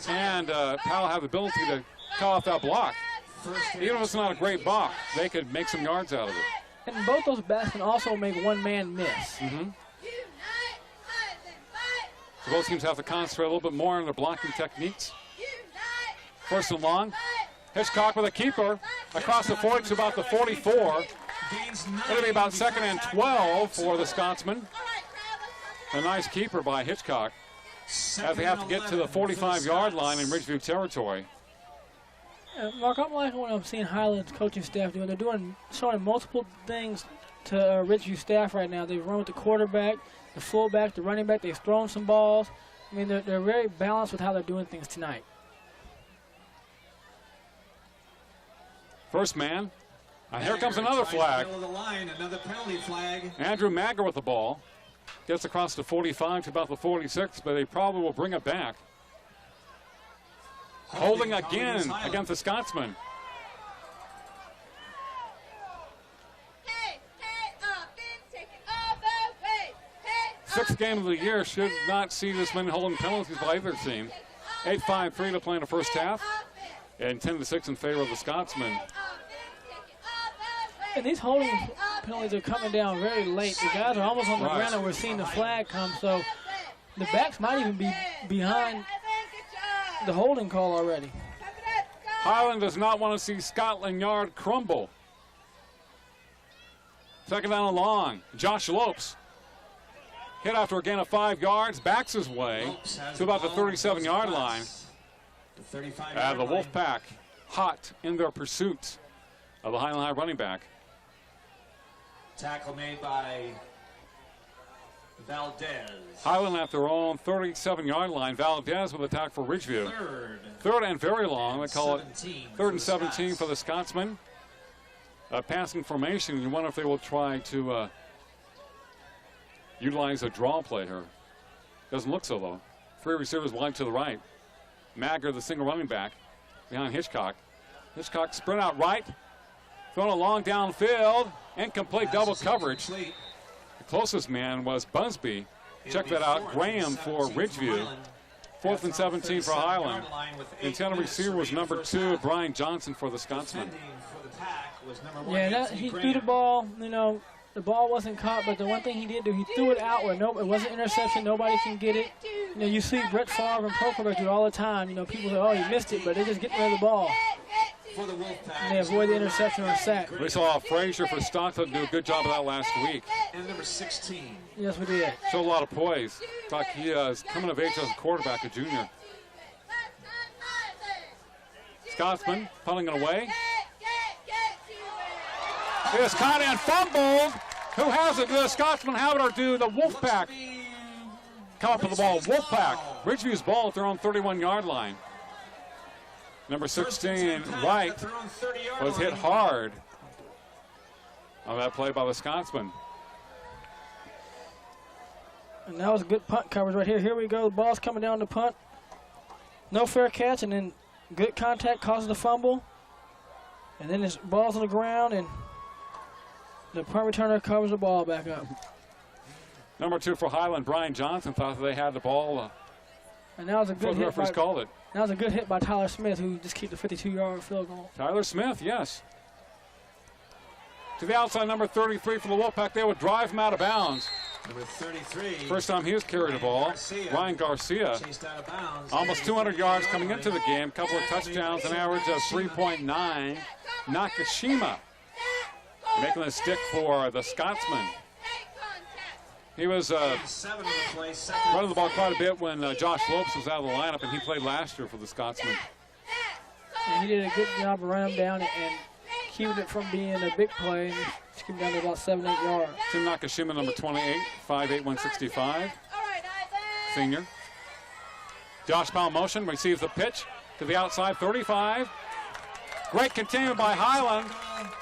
and Powell have the ability to cut off that block. Even if it's not a great block, they could make some yards out of it. And both those backs can also make one man miss. Mm-hmm. So both teams have to concentrate a little bit more on their blocking techniques. 1st and long. Hitchcock with a keeper across the 40 to about the 44. It'll be about 2nd and 12 for the Scotsman. A nice keeper by Hitchcock as they have to get to the 45-yard line in Ridgeview territory. Mark, I'm liking what I'm seeing Highland's coaching staff doing. They're showing multiple things to Ridgeview staff right now. They've run with the quarterback, the fullback, the running back. They've thrown some balls. I mean, they're very balanced with how they're doing things tonight. First man. Here comes another flag. Another penalty flag. Andrew Magger with the ball. Gets across the 45 to about the 46, but they probably will bring it back. Holding again against the Scotsman. Sixth game of the year, should not see this many holding penalties by either team. 8-5-3 to play in the first half, and 10-6 in favor of the Scotsman. And these holding penalties are coming down very late. The guys are almost on the ground and we're seeing the flag come, so the backs might even be behind the holding call already. Highland does not want to see Scotland Yard crumble. 2nd down and long. Josh Lopes. Hit after a gain of 5 yards, backs his way to about the 37-yard line. The Wolfpack hot in their pursuit of the Highland High running back. Tackle made by Valdez. Highland at their own 37-yard line. Valdez with attack for Ridgeview. Third and very long. They call it 3rd and 17 for the Scotsmen. Passing formation. You wonder if they will try to utilize a draw play here. Doesn't look so, though. 3 receivers wide to the right. Magger, the single running back, behind Hitchcock. Hitchcock sprint out right. Thrown a long downfield. Incomplete double coverage. The closest man was Busby. Check that out. Graham for Ridgeview. 4th and 17 for Highland. The intended receiver was number 2, Brian Johnson for the Scotsman. Yeah, he threw the ball. You know, the ball wasn't caught, but the one thing he did do, he threw it out where it wasn't interception. Nobody can get it. You know, you see Brett Favre and Prokovic do it all the time. You know, people say, oh, he missed it, but they just get rid of the ball. And they avoid the interception or sack. We saw Frazier for Stockton do a good job of that last week. And number 16. Yes, we did. Showed a lot of poise. In fact, he is coming of age as a quarterback, a junior. Scotsman punting it away. It is caught and fumbled. Who has it? Do the Scotsman have it or do the Wolfpack come up with the ball? Wolfpack. Ridgeview's ball at their own 31-yard line. Number 16, White, was hit hard on that play by the Scotsman. And that was a good punt coverage right here. Here we go. The ball's coming down to punt. No fair catch, and then good contact causes the fumble. And then this ball's on the ground, and the punt returner covers the ball back up. Number 2 for Highland, Brian Johnson, thought that they had the ball. And that was a good hit. The referees called it. That was a good hit by Tyler Smith, who just kicked a 52-yard field goal. Tyler Smith, yes. To the outside, number 33 for the Wolfpack. They would drive him out of bounds. Number 33. First time he has carried the ball. Ryan Garcia. Chased out of bounds. Almost 200 yards coming into the game. Couple of touchdowns, an average of 3.9. Nakashima making a stick for the Scotsman. He was running the ball quite a bit when Josh Lopes was out of the lineup, and he played last year for the Scotsman. And he did a good job of running him down and keeping it from being a big play. And just keep him down to about 7-8 yards. Tim Nakashima, number 28, 5'8", 165, senior. Josh Powell motion, receives the pitch to the outside, 35. Great containment by Highland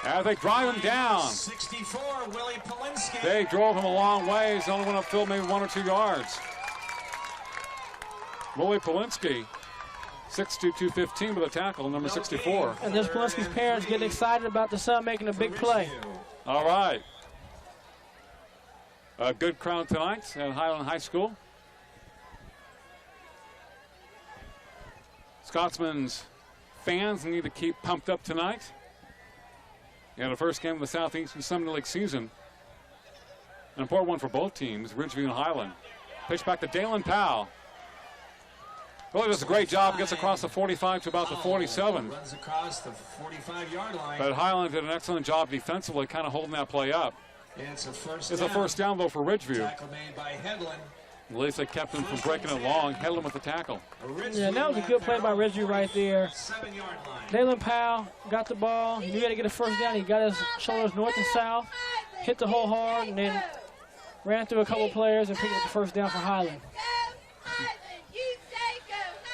as they drive him down. 64, Willie Polinsky. They drove him a long ways, only went upfield maybe 1 or 2 yards. Willie Polinsky, 6'2", 215 with a tackle, number 64. And there's Polinsky's parents getting excited about the son making a big play. All right. A good crowd tonight at Highland High School. Scotsman's fans need to keep pumped up tonight. And the first game of the Southeastern Summer League season. An important one for both teams, Ridgeview and Highland. Pitch back to Dalen Powell. Really does a great job, gets across the 45 to about the 47. Runs across the 45-yard line. But Highland did an excellent job defensively, kind of holding that play up. It's a first It's down. a first down, though, for Ridgeview. Tackle made by Headland. At least they kept him from breaking it long. Headland with the tackle. Yeah, that was a good play by Ridgeview right there. 7-yard line. Dalen Powell got the ball. He knew he had to get a first down. He got his shoulders north and south, hit the hole hard, and then ran through a couple of players and picked up the first down for Highland.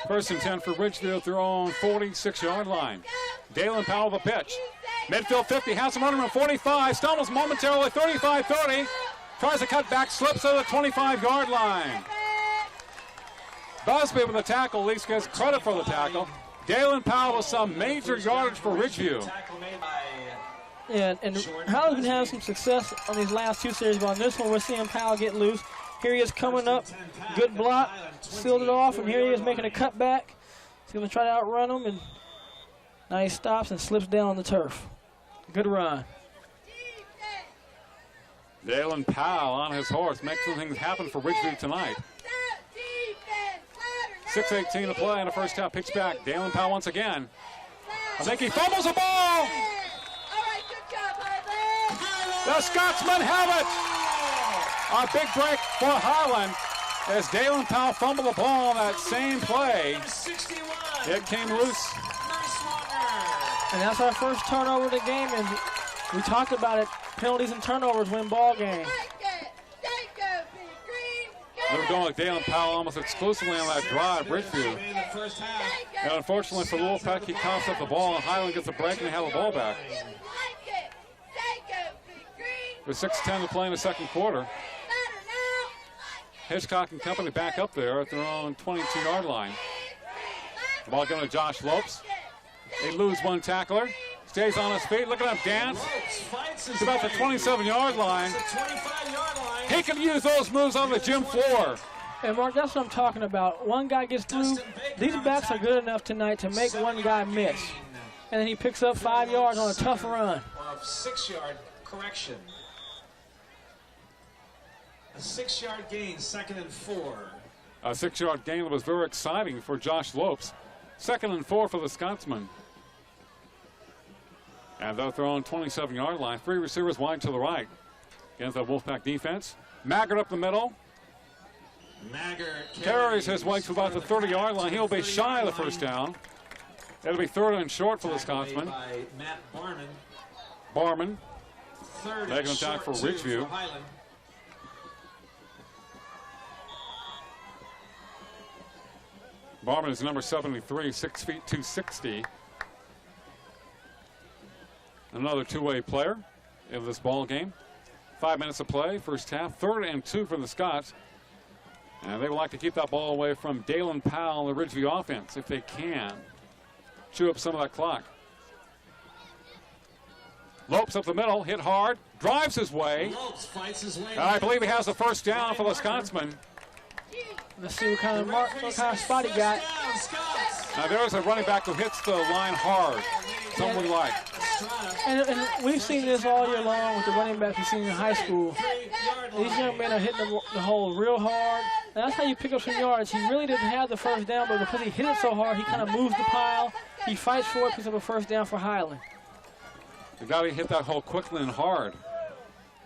First and 10 for Ridgeview at their own 46-yard line. Dalen Powell the pitch. Midfield 50, has him running around 45, stumbles momentarily, 35-30. Tries to cut back, slips to the 25-yard line. Busby with the tackle, at least gets credit for the tackle. Dalen Powell with some major yardage for Ridgeview. Yeah, and Highland's been having some success on these last 2 series, but on this one we're seeing Powell get loose. Here he is coming up, good block, sealed it off, and here he is making a cutback. He's going to try to outrun him, and now he stops and slips down on the turf. Good run. Dalen Powell on his horse, makes some things happen for Ridgeview tonight. 6:18 to play in the first half. Pitch back. Dalen Powell once again. I think he fumbles the ball. The Scotsmen have it. A big break for Highland as Dalen Powell fumbled the ball on that same play. It came loose. And that's our first turnover of the game, and We talked about it. Penalties and turnovers win ball games. They were going with Dalen Powell almost exclusively on that drive, Ridgeview. And unfortunately for Wolfpack, he coughs up the ball, and Highland gets a break, and they have the ball back. With 6:10 to play in the second quarter. Hitchcock and company back up there at their own 22-yard line. The ball going to Josh Lopes. They lose one tackler. Stays on his feet. Look at him dance. It's about the 27-yard line. He can use those moves on the gym floor. And Mark, that's what I'm talking about. One guy gets through. These backs are good enough tonight to make one guy miss. And then he picks up 5 yards on a tough run. 6-yard correction. A 6-yard gain, 2nd and 4. A 6-yard gain that was very exciting for Josh Lopes. 2nd and 4 for the Scotsman. And they'll throw on 27-yard line. 3 receivers wide to the right against the Wolfpack defense. Maggart up the middle. Carries his way to about the 30-yard line. He'll be shy of the first down. It'll be 3rd and short for the Scotsman. Matt Barman. 3rd making and attack for short Ridgeview. Highland. Barman is number 73, 6 feet 260. Another two-way player in this ball game. 5 minutes of play, first half. 3rd and 2 for the Scots. And they would like to keep that ball away from Dalen Powell, the Ridgeview offense, if they can. Chew up some of that clock. Lopes up the middle, hit hard, drives his way. Lopes fights his way. I believe he has the first down for the Scotsman. Let's see what kind of spot he got. Now there's a running back who hits the line hard. Something we like. And we've seen this all year long with the running backs we've seen in high school. These young men are hitting the hole real hard. And that's how you pick up some yards. He really didn't have the first down, but because he hit it so hard, he kind of moves the pile. He fights for it, picks up a first down for Highland. You got to hit that hole quickly and hard.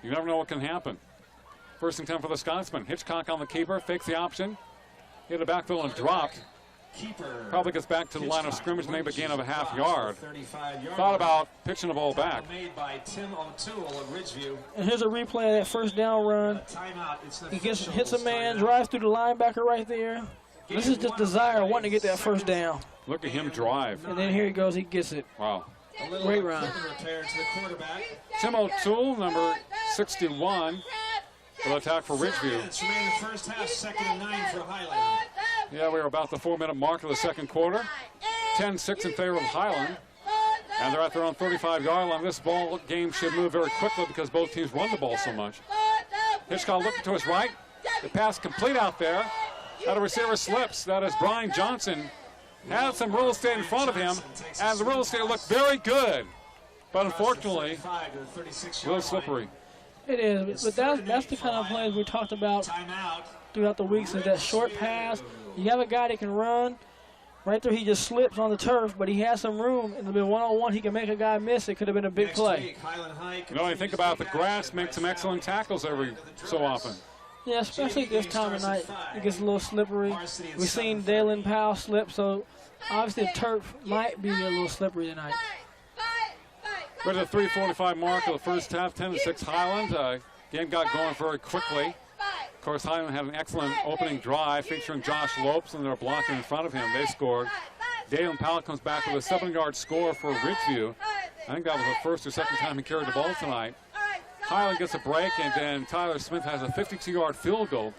You never know what can happen. 1st and 10 for the Scotsman. Hitchcock on the keeper, fakes the option. Hit the backfield and dropped. Probably gets back to the line of scrimmage, maybe a gain of a half yard. Thought about pitching the ball back. And here's a replay of that first down run. He hits a man, drives through the linebacker right there. This is just desire wanting to get that first down. Look at him drive. And then here he goes, he gets it. Wow. Great run. Tim O'Toole, number 61, will attack for Ridgeview. It's remaining the first half, 2nd and 9 for Highland. Yeah, we're about the 4-minute mark of the second quarter. 10-6 in favor of Highland. And they're at their own 35-yard line. This ball game should move very quickly because both teams run the ball so much. Hitchcock looking to his right. The pass complete out there. That a receiver slips. That is Brian Johnson. Had some real estate in front of him, and the real estate looked very good. But unfortunately, really slippery. It is, but that's the kind of plays we talked about throughout the weeks, is that short pass. You have a guy that can run. Right there, he just slips on the turf, but he has some room. In the one-on-one, he can make a guy miss. It could have been a big play. You know, you think about the grass, make some excellent tackles every so often. Yeah, especially this time of night. It gets a little slippery. We've seen Dalen Powell slip, so obviously the turf might be a little slippery tonight. We're at the 3:45 mark of the first half, 10-6 Highland. Game got going very quickly. Of course, Highland had an excellent opening drive featuring Josh Lopes, and they're blocking in front of him. They scored. Dalen Powell comes back with a 7-yard score for Ridgeview. I think that was the first or second time he carried the ball tonight. Highland gets a break, and then Tyler Smith has a 52-yard field goal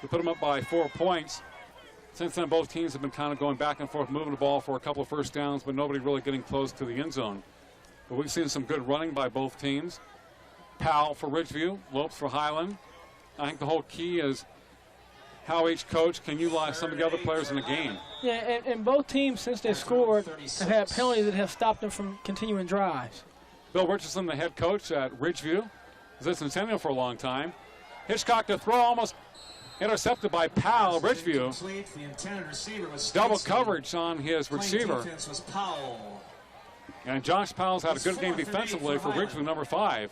to put him up by 4 points. Since then, both teams have been kind of going back and forth, moving the ball for a couple of first downs, but nobody really getting close to the end zone. But we've seen some good running by both teams. Powell for Ridgeview, Lopes for Highland. I think the whole key is how each coach can utilize some of the other players in the game. Yeah, and both teams, since they've scored, have had penalties that have stopped them from continuing drives. Bill Richardson, the head coach at Ridgeview, was at Centennial for a long time. Hitchcock to throw, almost intercepted by Powell. Ridgeview, double coverage on his receiver. And Josh Powell's had a good game defensively for Ridgeview, number 5.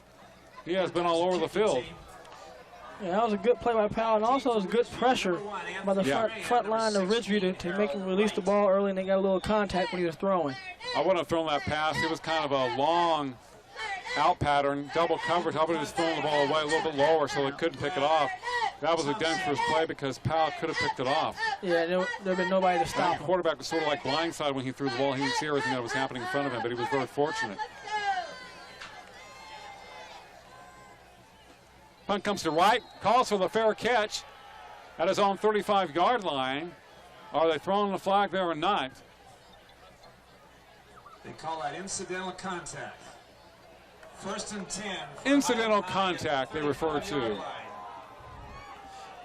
He has been all over the field. Yeah, that was a good play by Powell, and also it was good pressure by the front line of Ridgeview to make him release the ball early, and they got a little contact when he was throwing. I wouldn't have thrown that pass. It was kind of a long out pattern, double coverage. Hubbard was throwing the ball away a little bit lower so they couldn't pick it off. That was a dangerous play because Powell could have picked it off. Yeah, there'd been nobody to stop him. The quarterback was sort of like blindside when he threw the ball. He didn't see everything that was happening in front of him, but he was very fortunate. Punt comes to right, calls for the fair catch at his own 35-yard line. Are they throwing the flag there or not? They call that incidental contact. 1st and 10. Incidental contact they refer to.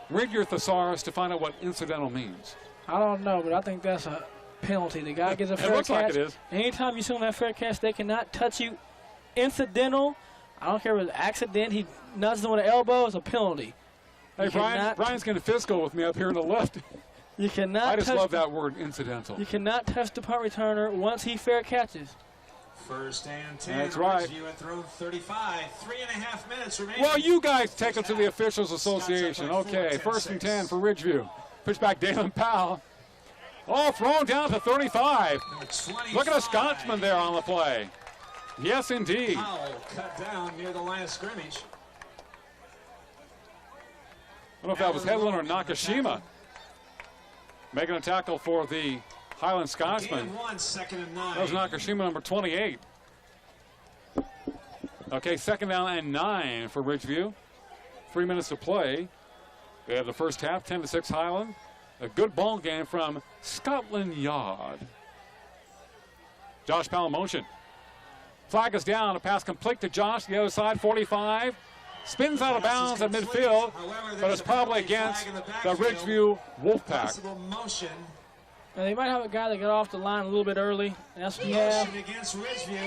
Read your thesaurus to find out what incidental means. I don't know, but I think that's a penalty. The guy gets a fair catch. It looks like it is. Anytime you see him that fair catch, they cannot touch you. Incidental, I don't care if it's an accident, he nudges him with an elbow, it's a penalty. Hey, Brian's getting physical with me up here on the left. You cannot I just love that word, incidental. You cannot touch the punt returner once he fair catches. 1st and 10. That's right. Ridgeview at throw 35. 3.5 minutes remaining. Well, you guys take it to the Officials Association. Okay, 1st and 10 for Ridgeview. Pitch back Dalen Powell. All thrown down to 35. Look at a Scotsman there on the play. Yes, indeed. Powell cut down near the line of scrimmage. I don't know if that was Highland or Nakashima making a tackle for the Highland Scotsman. That was Nakashima, number 28. Okay, 2nd down and 9 for Ridgeview. 3 minutes to play. We have the first half, 10-6 Highland. A good ball game from Scotland Yard. Josh Powell motion. Flag is down, a pass complete to Josh, the other side, 45. Spins out of bounds at midfield, but it's probably against the Ridgeview Wolfpack. Now they might have a guy that got off the line a little bit early, and that's what you have.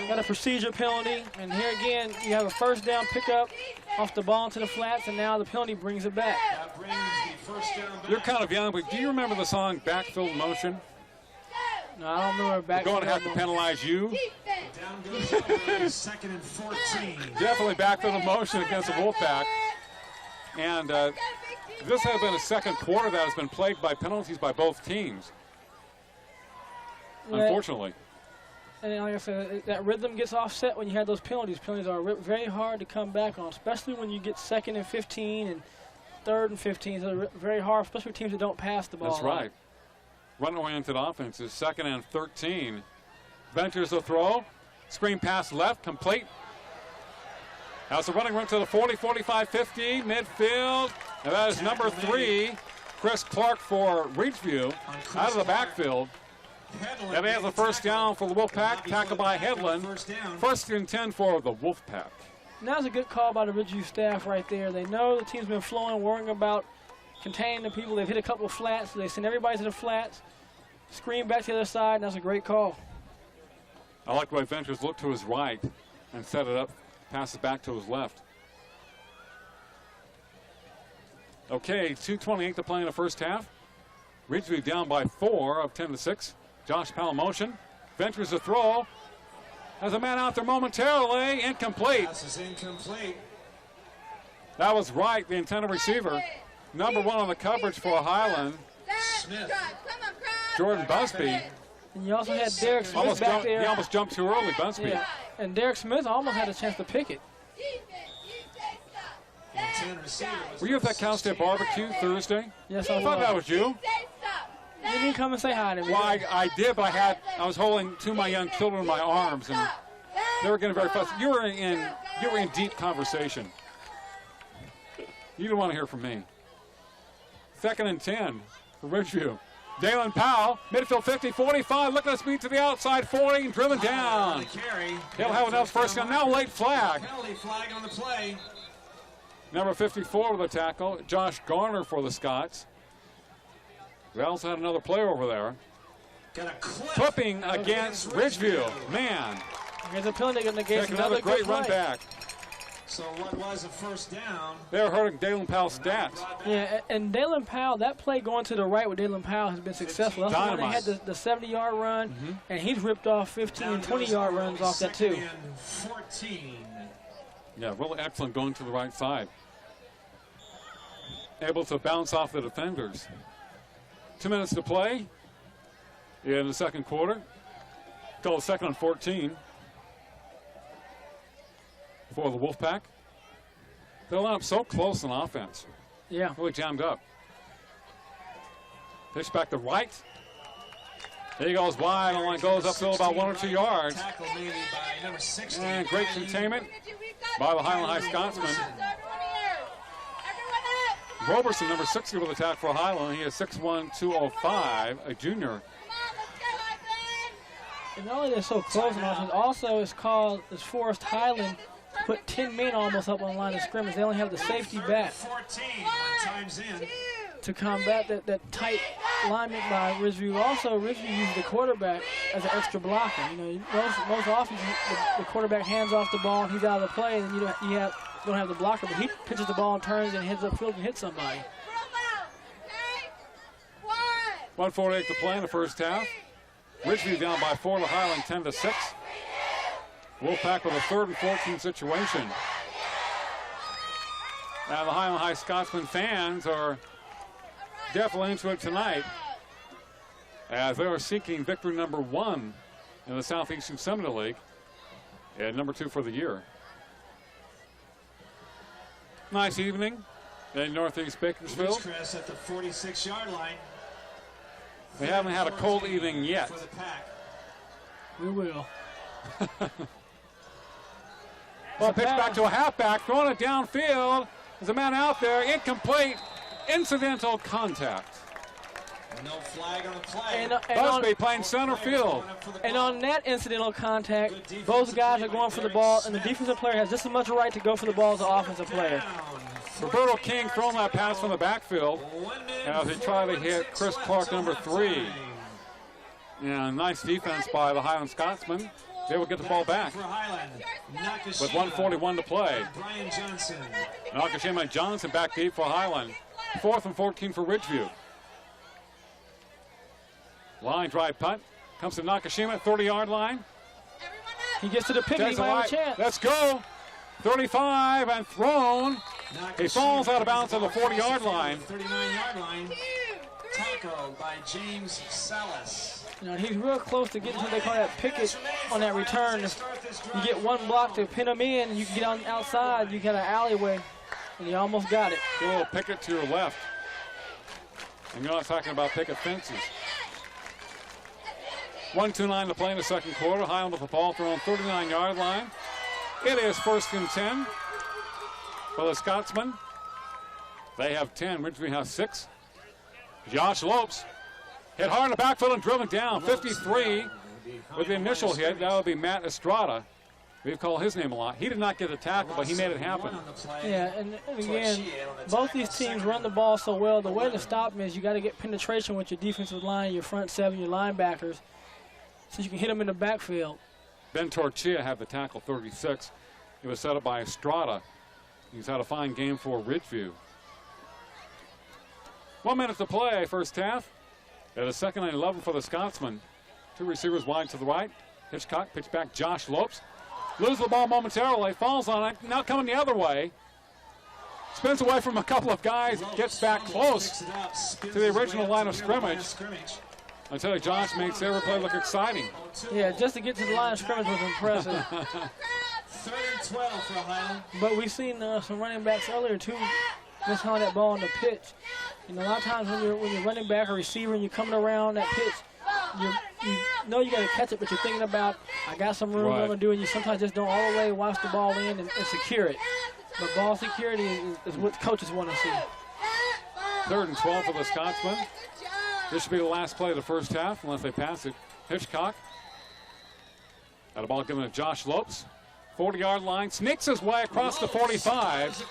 Got a procedure penalty, and here again, you have a 1st down pickup off the ball into the flats, and now the penalty brings it back. You're kind of young, but do you remember the song Backfield Motion? No, I don't remember backfield. We're going to have to penalize you. Down goes 2nd and 14. Definitely backfield motion against the Wolfpack. And this has been a second quarter that has been plagued by penalties by both teams. Unfortunately. And like I said, that rhythm gets offset when you have those penalties. Penalties are very hard to come back on, especially when you get 2nd and 15 and 3rd and 15. So they're very hard, especially for teams that don't pass the ball. That's right. Run-oriented offense is 2nd and 13. Ventures the throw. Screen pass left, complete. That's a running run to the 40, 45, 50, midfield. And that is number 3, Chris Clark for Ridgeview, out of the backfield. And he has the 1st down for the Wolfpack, tackled by Headland. 1st and 10 for the Wolfpack. That was a good call by the Ridgeview staff right there. They know the team's been flowing, worrying about containing the people. They've hit a couple of flats, so they send everybody to the flats. Screen back to the other side, and that's a great call. I like the way Ventures looked to his right and set it up, passes back to his left. Okay, 2:28 to play in the first half. Ridgeview down by 4 of 10-6. Josh Powell motion. Ventures the throw. Has a man out there momentarily. Incomplete. Pass is incomplete. That was right, the intended receiver. Number 1 on the coverage for Highland, Smith. Jordan Busby. And you also had Derek Smith back there. He almost jumped too early, Busby. Yeah. And Derek Smith almost had a chance to pick it. Were you at that Cal State barbecue Thursday? Yes, I thought that was you. You didn't come and say hi to me. Well, I did, but I was holding 2 of my young children in my arms, and they were getting very fussy. You were in deep conversation. You didn't want to hear from me. 2nd and 10 for Ridgeview. Dalen Powell, midfield 50, 45, looking to speed to the outside 40, and driven down. He'll have another 1st down. Now late flag. Penalty flag on the play. Number 54 with a tackle, Josh Garner for the Scots. We also had another player over there. Clipping against Ridgeview. Man. There's a penalty against another great run back. So what was a 1st down? They're hurting Dalen Powell's stats. Yeah, and Dalen Powell, that play going to the right with Dalen Powell has been successful. That's why they had the 70-yard run, and he's ripped off 15 and 20-yard runs off that too. 14. Yeah, really excellent going to the right side. Able to bounce off the defenders. 2 minutes to play in the second quarter. Call 2nd and 14. for the Wolfpack. They line up so close on offense. Yeah. Really jammed up. Pitch back to right. He goes wide, only goes upfield about 1 or 2 yards. And great containment by the Highland High Scotsman. Roberson, number 60, with attack for Highland. He is 6'1", 205, a junior. And not only they're so close on offense, also it's forced Highland to put 10 men almost up on the line of scrimmage. They only have the safety back to combat that tight alignment by Ridgeview. Also, Ridgeview uses the quarterback as an extra blocker. You know, most often the quarterback hands off the ball and he's out of the play, and then you don't have the blocker, but he pitches the ball and turns and heads upfield and hits somebody. 1:48 to play in the first half. Ridgeview down by 4 to Highland, 10-6. Wolfpack with a 3rd and 14 situation. Now the Highland High Scotsman fans are definitely into it tonight, as they are seeking victory number 1 in the Southeastern Seminole League and number 2 for the year. Nice evening in Northeast Bakersfield. Ridgecrest at the 46-yard line. They haven't had a cold evening yet. We will. Well, pitch back to a halfback, throwing it downfield. There's a man out there, incomplete, incidental contact. No flag on the play. Busby playing center field. And on that incidental contact, both guys are going for the ball, and the defensive player has just as much right to go for the ball as the offensive player. Roberto King throwing that pass from the backfield as he tried to hit Chris Clark, number 3. And nice defense by the Highland Scotsman. They will get the ball back with 1:41 to play. Nakashima and Johnson back deep for Highland. 4th and 14 for Ridgeview. Line drive punt. Comes to Nakashima, 30-yard line. He gets to the pick, he might have a chance. Let's go. 35 and thrown. He falls out of bounds on the 40-yard line. 39-yard line. Tackle by James Salas. You know, he's real close to getting to they call that picket on that return. You get one block to pin him in, you can get on outside, you get an alleyway, and you almost got it. Do a little picket to your left. And you're not talking about picket fences. 1:29 to play in the second quarter. Highland with the ball thrown 39-yard line. It is 1st and 10 for the Scotsmen. They have 10. Ridgeview has 6. Josh Lopes hit hard in the backfield and driven down. 53 with the initial hit. That would be Matt Estrada. We've called his name a lot. He did not get a tackle, but he made it happen. Yeah, and again, both these teams run the ball so well. The way to stop them is you got to get penetration with your defensive line, your front 7, your linebackers, so you can hit them in the backfield. Ben Torchia had the tackle, 36. It was set up by Estrada. He's had a fine game for Ridgeview. 1 minute to play, first half. At a 2nd and 11 for the Scotsman. 2 receivers wide to the right. Hitchcock, pitch back, Josh Lopes. Loses the ball momentarily, falls on it, now coming the other way. Spins away from a couple of guys, gets back close to the original line of scrimmage. I tell you, Josh makes every play look exciting. Yeah, just to get to the line of scrimmage was impressive. 3rd and 12 for Highland. But we've seen some running backs earlier, too, just on that ball on the pitch. You know, a lot of times when you're running back or receiver and you're coming around that pitch, you know you got to catch it, but you're thinking about, I got some room, what I'm going to do, and you sometimes just don't all the way watch the ball in and secure it. But ball security is what coaches want to see. 3rd and 12 for the Scotsman. This should be the last play of the first half, unless they pass it. Hitchcock. Got a ball given to Josh Lopes. 40-yard line, sneaks his way across the 45.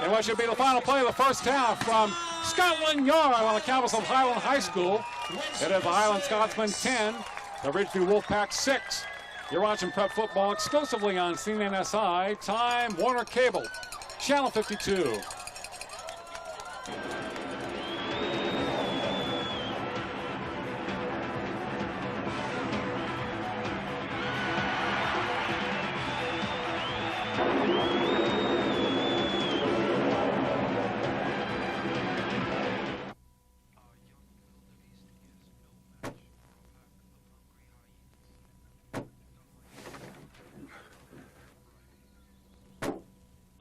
And what should be the final play of the first half from Scotland Yard on the campus of Highland High School. It is the Highland Scotsmen 10, the Ridgeview Wolfpack 6. You're watching Prep Football exclusively on CNNSI, Time Warner Cable, Channel 52.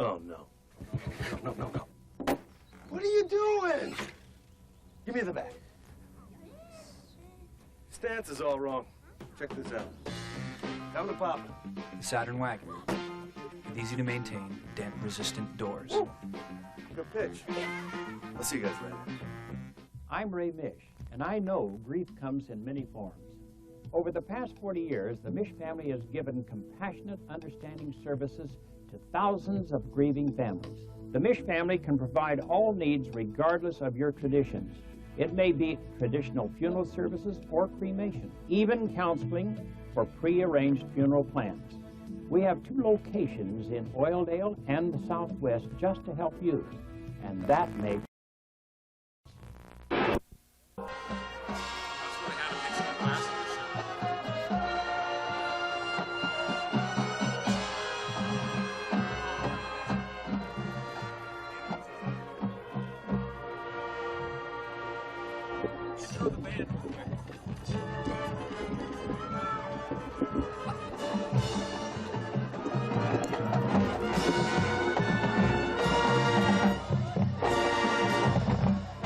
Oh, no. No, no, no, no. What are you doing? Give me the bat. Stance is all wrong. Check this out. Come to Papa. The Saturn wagon, with easy to maintain, damp-resistant doors. Woo. Good pitch. I'll see you guys later. I'm Ray Mish, and I know grief comes in many forms. Over the past 40 years, the Mish family has given compassionate, understanding services to thousands of grieving families. The Mish family can provide all needs regardless of your traditions. It may be traditional funeral services or cremation, even counseling for pre-arranged funeral plans. We have 2 locations in Oildale and the Southwest just to help you, and that may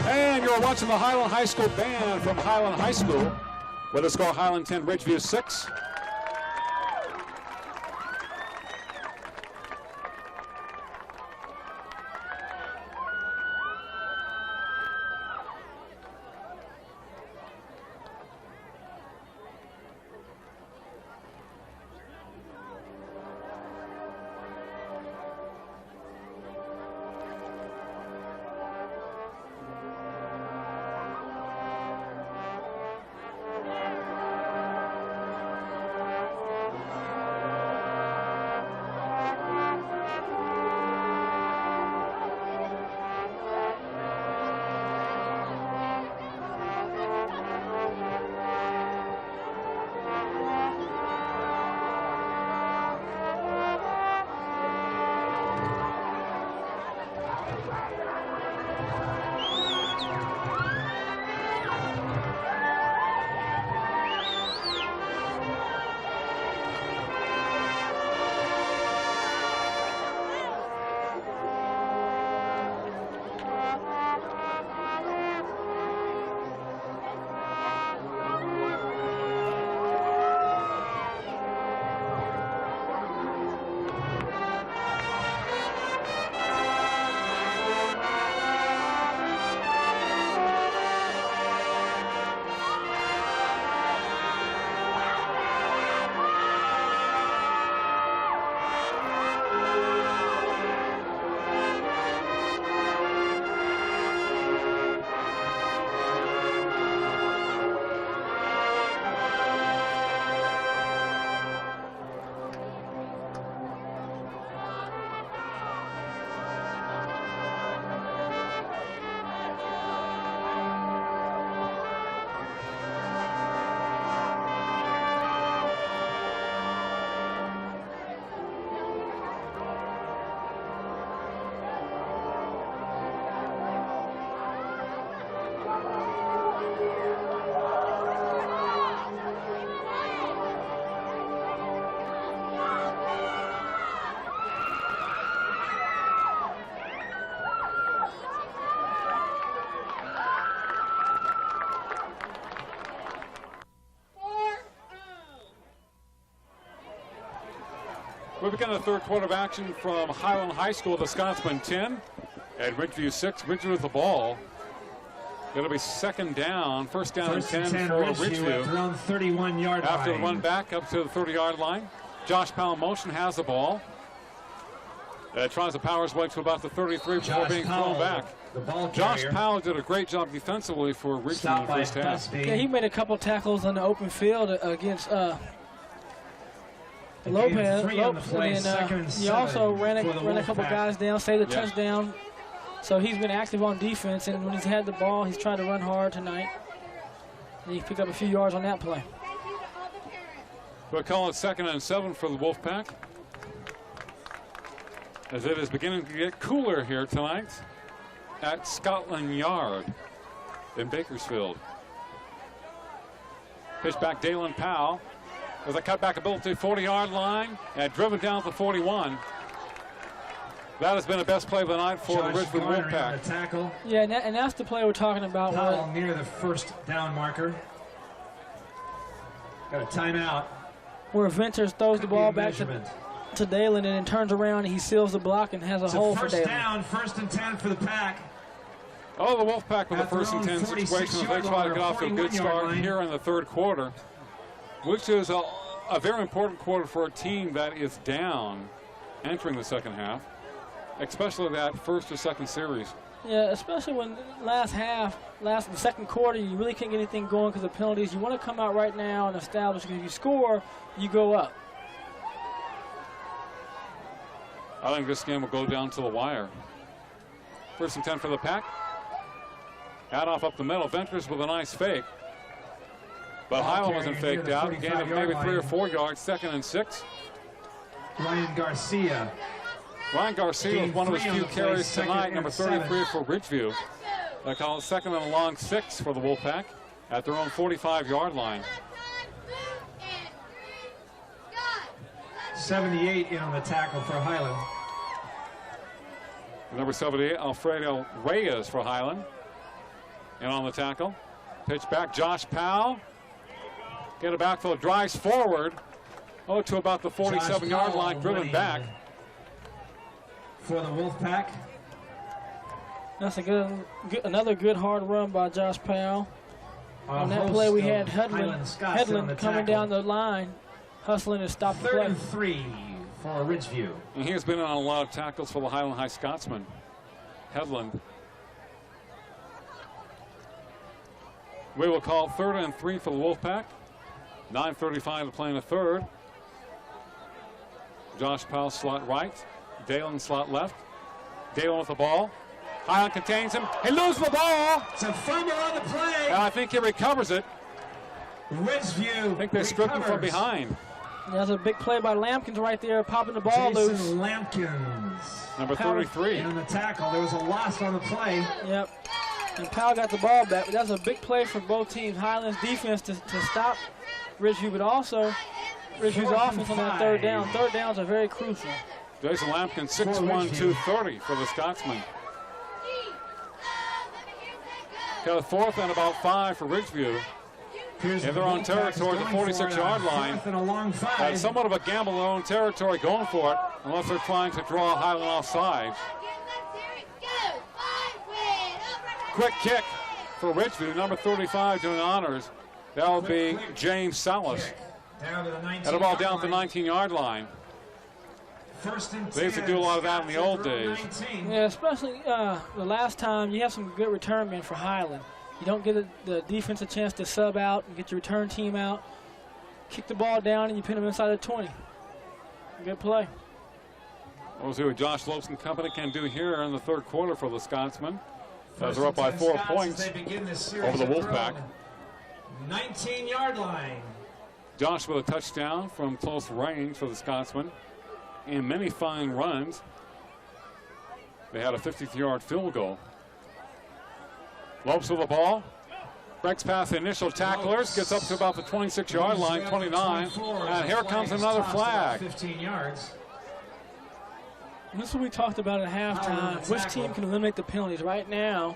And you're watching the Highland High School band from Highland High School with the score Highland 10, Ridgeview 6. We begin the third quarter of action from Highland High School, the Scotsman 10 and Ridgeview 6. Ridgeview with the ball. It'll be second down, first down and 10 for Ridgeview. Around 31-yard line. After the run back up to the 30-yard line. Josh Powell in motion, has the ball. Tries to power his way to about the 33 before being thrown back. Josh Powell did a great job defensively for Ridgeview in the first half. Yeah, he made a couple tackles on the open field against Lopez. And he also ran a couple guys down, saved the touchdown. So he's been active on defense, and when he's had the ball, he's tried to run hard tonight. And he picked up a few yards on that play. We'll call it 2nd and 7 for the Wolfpack, as it is beginning to get cooler here tonight at Scotland Yard in Bakersfield. Pitch back, Dalen Powell with a cutback ability, 40-yard line, and driven down to the 41. That has been the best play of the night for the Ridgeview Wolfpack. Tackle. Yeah, and that's the play we're talking about. Foul near the first down marker. Got a timeout. Where Venters throws the ball back to Dalen and then turns around and he seals the block and has a hole for Dalen. First down, 1st and 10 for the Pack. Oh, the Wolfpack with a 1st and 10 situation as they try to get off to a good start here in the third quarter, which is a very important quarter for a team that is down entering the second half, especially that first or second series. Yeah, especially when the second quarter, you really can't get anything going because of penalties. You want to come out right now and establish, because if you score, you go up. I think this game will go down to the wire. 1st and 10 for the Pack. Handoff up the middle. Venters with a nice fake. But Highland wasn't faked out. Gained of maybe 3 or 4 yards. 2nd and 6. Ryan Garcia. Ryan Garcia with one of his few carries tonight, number 33 for Ridgeview. They call it 2nd and a long 6 for the Wolfpack at their own 45-yard line. 78 in on the tackle for Highland. Number 78, Alfredo Reyes for Highland. In on the tackle. Pitch back, Josh Powell. Get a backfield, drives forward. Oh, to about the 47-yard line, driven back. For the Wolfpack. That's another good hard run by Josh Powell. On that play, we had Headland coming down the line, hustling to stop the play. 3rd and 3 for Ridgeview. And he has been on a lot of tackles for the Highland High Scotsman. Headland. We will call 3rd and 3 for the Wolfpack. 9:35 to play in the third. Josh Powell slot right. Dalen slot left. Dalen with the ball. Highland contains him. He loses the ball. It's a fumble on the play. And I think he recovers it. Ridgeview. I think they stripped him from behind. That's a big play by Lampkins right there, popping the ball loose. Jason Lampkins. Number 33. And on the tackle, there was a loss on the play. Yep. And Powell got the ball back. But that's a big play for both teams. Highland's defense to stop Ridgeview, but also Ridgeview's offense on that third down. Third downs are very crucial. Jason Lampkin, 6'1", 230 for the Scotsman. Got a 4th and about 5 for Ridgeview. In their own territory, the 46-yard line. That's somewhat of a gamble in their own territory going for it, unless they're trying to draw Highland offside. Quick kick for Ridgeview, number 35 doing honors. That'll be James Salas. Had a ball down at the 19-yard line. They used to do a lot of that in the old days. Yeah, especially the last time, you have some good return men for Highland. You don't get the defense a chance to sub out and get your return team out. Kick the ball down and you pin them inside the 20. Good play. We'll see what Josh Lopes and company can do here in the third quarter for the Scotsmen. As they're up by 4 points over the Wolfpack. 19-yard line. Josh with a touchdown from close range for the Scotsmen. And many fine runs. They had a 50-yard field goal. Lopes with the ball. Breaks past the initial tacklers. Gets up to about the 26-yard line, 29. And here comes another flag. 15 yards. This is what we talked about at halftime. Which team can eliminate the penalties right now?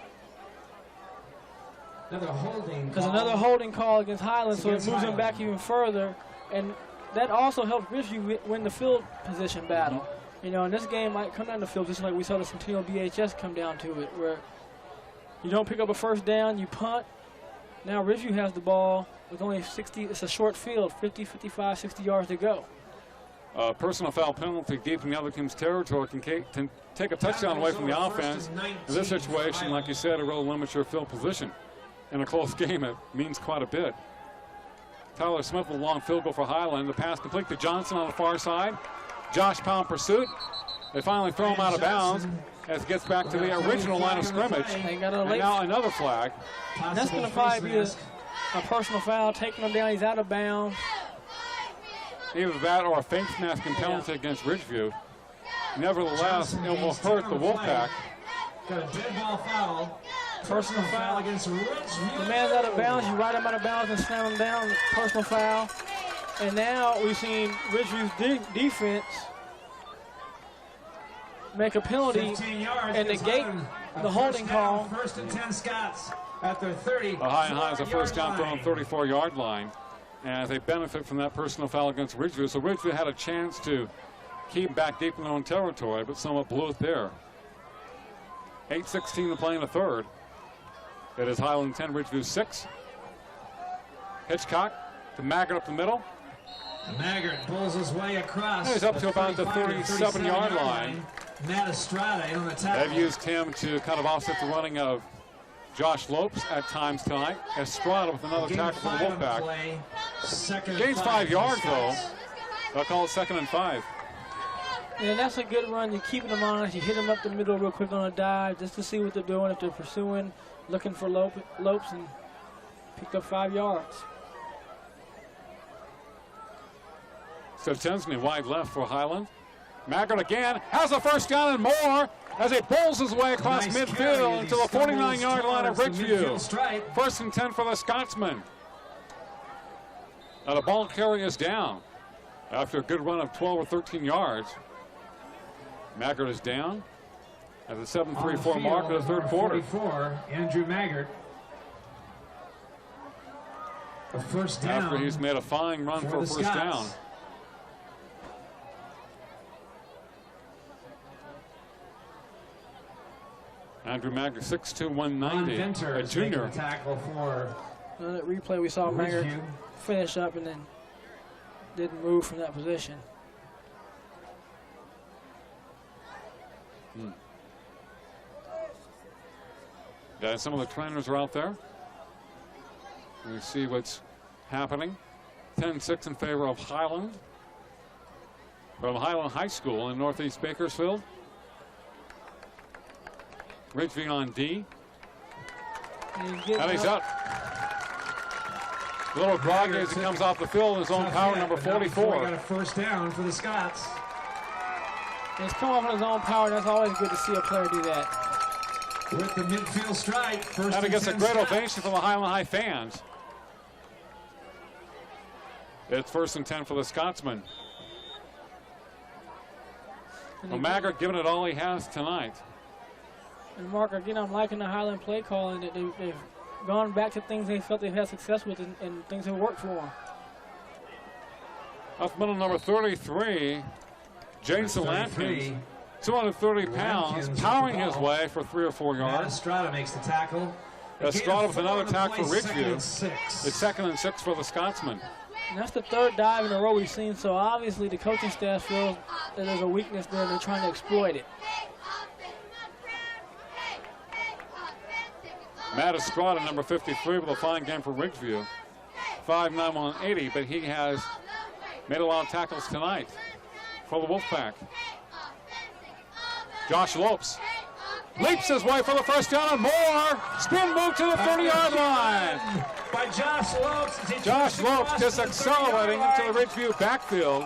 Because another holding call against Highland, so it moves them back even further. And that also helps Ridgeview win the field position battle. You know, and this game might come down to field position like we saw the Centennial BHS come down to it, where you don't pick up a first down, you punt. Now Ridgeview has the ball with only 60, it's a short field, 50, 55, 60 yards to go. Personal foul penalty deep in the other team's territory can take a touchdown away from the offense. In this situation, like you said, it really limits your field position. In a close game, it means quite a bit. Tyler Smith with a long field goal for Highland. The pass complete to Johnson on the far side. Josh Powell in pursuit. They finally throw him out of bounds as it gets back to the original line of scrimmage. They got and now another flag. And that's going to probably be a personal foul, taking him down. He's out of bounds. Either that or a face masking penalty against Ridgeview. Nevertheless, it will hurt the Wolfpack. Got a dead ball foul. Personal foul against Ridgeview. The man's out of bounds. You ride him out of bounds and slam him down. Personal foul. And now we've seen Ridgeview's defense make a penalty 15 yards and negate the holding call. First and 10 Scots at their 30. Highland High is a first down throw on 34-yard line. And they benefit from that personal foul against Ridgeview. So Ridgeview had a chance to keep back deep in their own territory, but somewhat blew it there. 8:16 to play in the third. It is Highland 10, Ridgeview 6. Hitchcock to Maggart up the middle. Maggart pulls his way across. He's up to about the 37-yard line. Matt Estrada in on the tackle. They've used him to kind of offset the running of Josh Lopes at times tonight. Estrada with another tackle for the Wolfpack. Gains 5 yards, though. They'll call it 2nd and 5. And that's a good run. You're keeping them honest. You hit them up the middle real quick on a dive just to see what they're doing, if they're pursuing, looking for Lopes, and picked up 5 yards. So Tensney wide left for Highland. Maggart again has a first down and more as he pulls his way across midfield into the 49-yard line of Ridgeview. 1st and 10 for the Scotsman. Now the ball carrier is down after a good run of 12 or 13 yards. Maggart is down at the 7:34 mark of the third quarter. 44, Andrew Maggart. A first down. After he's made a fine run for a first down. Andrew Maggart, 6'2", 190, a junior. Tackle for on that replay, we saw Maggart finish up and then didn't move from that position. Yeah, some of the trainers are out there. We see what's happening. 10-6 in favor of Highland from Highland High School in Northeast Bakersfield. Ridgeview on D. And he's up. A little groggy as he comes off the field in his own power, number 44. Got a first down for the Scots. He's come off on his own power. That's always good to see a player do that. With the midfield strike. First and he gets a great ovation from the Highland High fans. It's 1st and 10 for the Scotsman. Well, Maggart giving it all he has tonight. And Mark, again, I'm liking the Highland play call, and they've gone back to things they felt they've had success with and things have worked for them. Up middle, number 33, Jason Lampkins, 230 pounds, powering his way for 3 or 4 yards. Estrada makes the tackle. Estrada with another tackle for Ridgeview. It's 2nd and 6 for the Scotsman. And that's the 3rd dive in a row we've seen, so obviously the coaching staff feels that there's a weakness there and they're trying to exploit it. Matt Estrada, number 53, with a fine game for Ridgeview. 5'9", 180, but he has made a lot of tackles tonight for the Wolfpack. Josh Lopes leaps his way for the first down and more. Spin move to the 30-yard line. By Josh Lopes. Josh Lopes just accelerating into the Ridgeview backfield.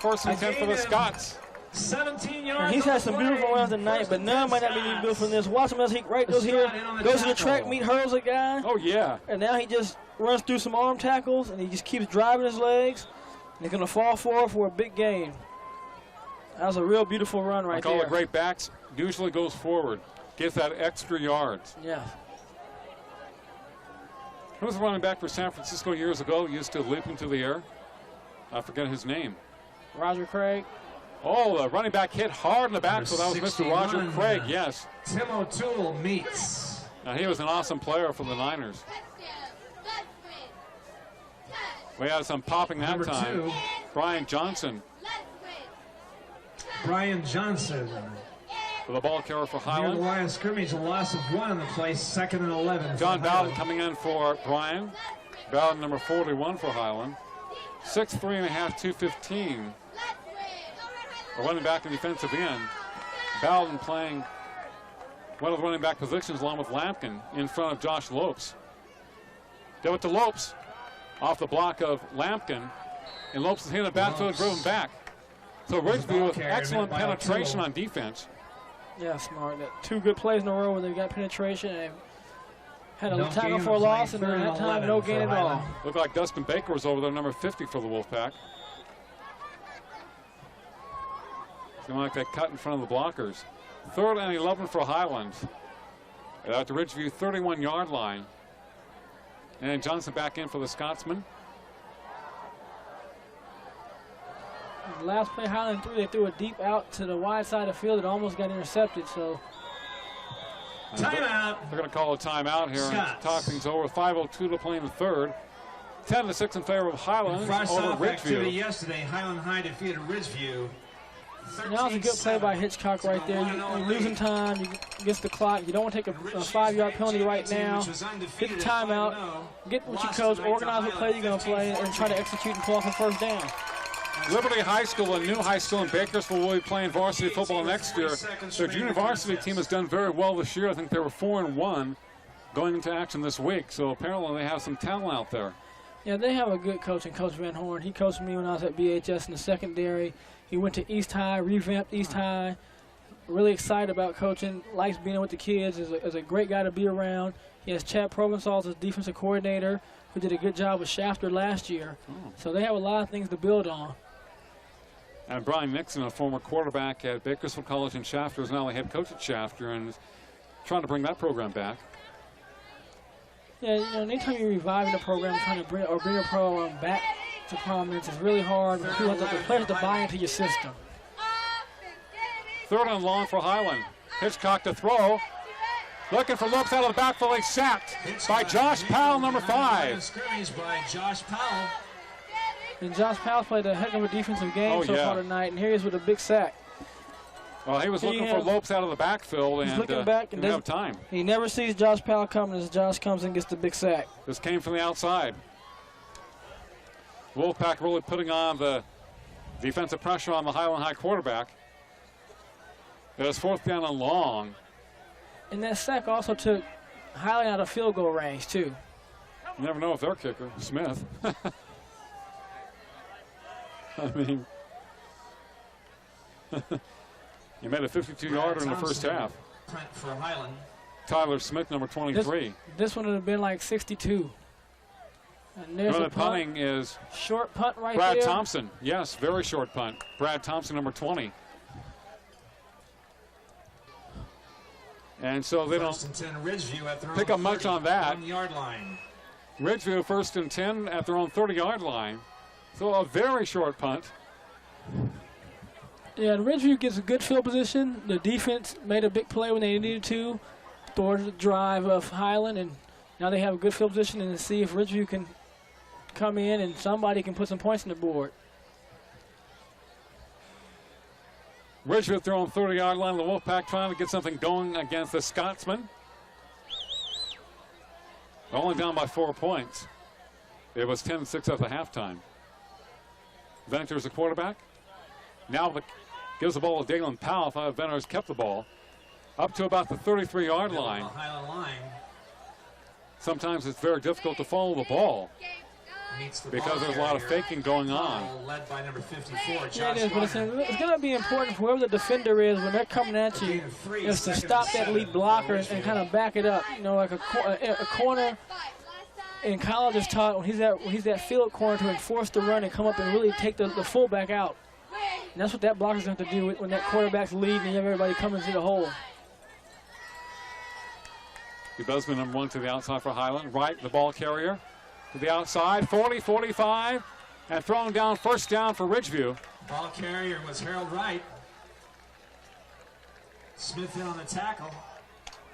1st and 10 for the Scots. 17 yards. And he's had some beautiful runs tonight, but none might not be any beautiful from this. Watch him as he goes here, goes to the track, hurls a guy. Oh, yeah. And now he just runs through some arm tackles, and he just keeps driving his legs. And he's going to fall forward for a big gain. That was a real beautiful run right there. All the great backs usually goes forward, gets that extra yards. Yeah. Who was the running back for San Francisco years ago? He used to leap into the air. I forget his name. Roger Craig. Oh, the running back hit hard in the back, so that was Mr. Roger Craig, yes. Tim O'Toole meets. Now, he was an awesome player for the Niners. We had some popping that Number time. 2. Brian Johnson. Brian Johnson. For the ball carrier for Near the Highland. line of scrimmage, a loss of 1 in the play, 2nd and 11. John Bowden coming in for Brian. Bowden, number 41 for Highland. 6'3", 215. A running back and defensive end. Bowden playing one of the running back positions along with Lampkin in front of Josh Lopes. Give it to Lopes off the block of Lampkin. And Lopes is hitting the backfield and driven back. So Ridgeview with excellent penetration on defense. Yeah, smart. 2 good plays in a row where they got penetration and they've had a tackle for a loss, and then that time no gain at all. Looked like Dustin Baker was over there, number 50 for the Wolfpack. It's going to like that cut in front of the blockers. 3rd and 11 for Highland. At the Ridgeview 31-yard line. And Johnson back in for the Scotsman. The last play Highland threw, they threw a deep out to the wide side of the field. It almost got intercepted, so. Timeout. They're going to call a timeout here and talk things over. 5:02 to play in the 3rd. 10-6 in favor of Highland over Ridgeview. Yesterday, Highland High defeated Ridgeview. And that was a good play by Hitchcock right there. You're losing time. You against the clock. You don't want to take a 5-yard penalty right now. Get the timeout. Get what you coach. Organize what play you're going to play and try to execute and pull off a first down. Liberty High School, a new high school in Bakersfield, will be playing varsity football next year. Their junior varsity team has done very well this year. I think they were 4-1 going into action this week. So apparently they have some talent out there. Yeah, they have a good coach in Coach Van Horn. He coached me when I was at BHS in the secondary. He went to East High, revamped East High. Really excited about coaching. Likes being with the kids. Is a great guy to be around. He has Chad Provençal as his defensive coordinator, who did a good job with Shafter last year. So they have a lot of things to build on. And Brian Nixon, a former quarterback at Bakersfield College in Shafter, is now the head coach at Shafter and is trying to bring that program back. Yeah, you know, anytime you're reviving a program, trying to bring a program back to prominence is really hard. The players have to buy into your system. 3rd and long for Highland. Hitchcock to throw. Looking for Lopes out of the backfield. He's sacked by Josh Powell, number 5. Scrimmage by Josh Powell. And Josh Powell played a heck of a defensive game so far tonight, and here he is with a big sack. Well, he was looking for Lopes out of the backfield, and looking back and didn't have time. He never sees Josh Powell coming as Josh comes and gets the big sack. This came from the outside. Wolfpack really putting on the defensive pressure on the Highland High quarterback. It was 4th down and long. And that sack also took Highland out of field goal range, too. You never know if their kicker, Smith. I mean, he made a 52-yarder in the first half. For Highland. Tyler Smith, number 23. This one would have been like 62. And there's the punting is short punt right Brad there. Thompson. Yes, very short punt. Brad Thompson, number 20. And so they don't pick up much on that. Ridgeview 1st and 10 at their own 30-yard line. So a very short punt. Yeah, Ridgeview gets a good field position. The defense made a big play when they needed to towards the drive of Highland, and now they have a good field position and see if Ridgeview can come in and somebody can put some points on the board. Ridgeview at their own 30-yard line. The Wolfpack trying to get something going against the Scotsman. They're only down by 4 points. It was 10-6 at the halftime. Venter's the quarterback. Now gives the ball to Dalen Powell. Thought Venter's kept the ball. Up to about the 33-yard line. Sometimes it's very difficult to follow the ball because there's a lot of faking going on. Led by number 54, yeah, it is, but it's going to be important for whoever the defender is when they're coming at you is to stop that lead blocker and kind of back it up. You know, like a corner in college is taught when he's that field corner to enforce the run and come up and really take the fullback out. And that's what that blocker's going to have to do when that quarterback's lead and you have everybody coming through the hole. Busman, number 1 to the outside for Highland. Right, the ball carrier to the outside, 40, 45, and thrown down, first down for Ridgeview. Ball carrier was Harold Wright. Smith in on the tackle.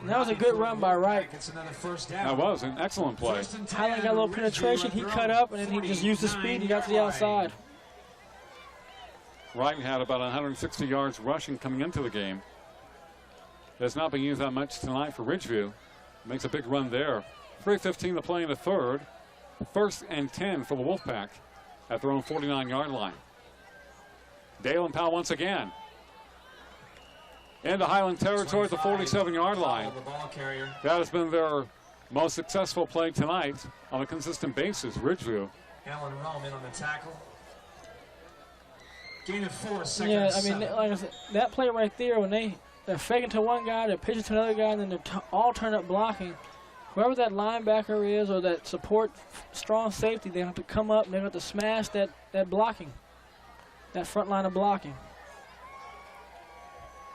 And that was a good run by Wright. It's another first down. That was an excellent play. Highland got a little penetration. He cut up, and then he just used the speed. He got to the outside. Wright had about 160 yards rushing coming into the game. Has not been used that much tonight for Ridgeview. Makes a big run there. 3:15 to play in the 3rd. 1st and 10 for the Wolfpack at their own 49-yard line. Dalen Powell once again. Into Highland territory at the 47-yard line. That has been their most successful play tonight on a consistent basis, Ridgeview. Alan Rome in on the tackle. Gain of 4, second. Yeah, I mean, like I said, that play right there, when they're faking to one guy, they're pitching to another guy, and then they're all turn up blocking. Whoever that linebacker is or that support strong safety, they have to come up and they have to smash that blocking, that front line of blocking.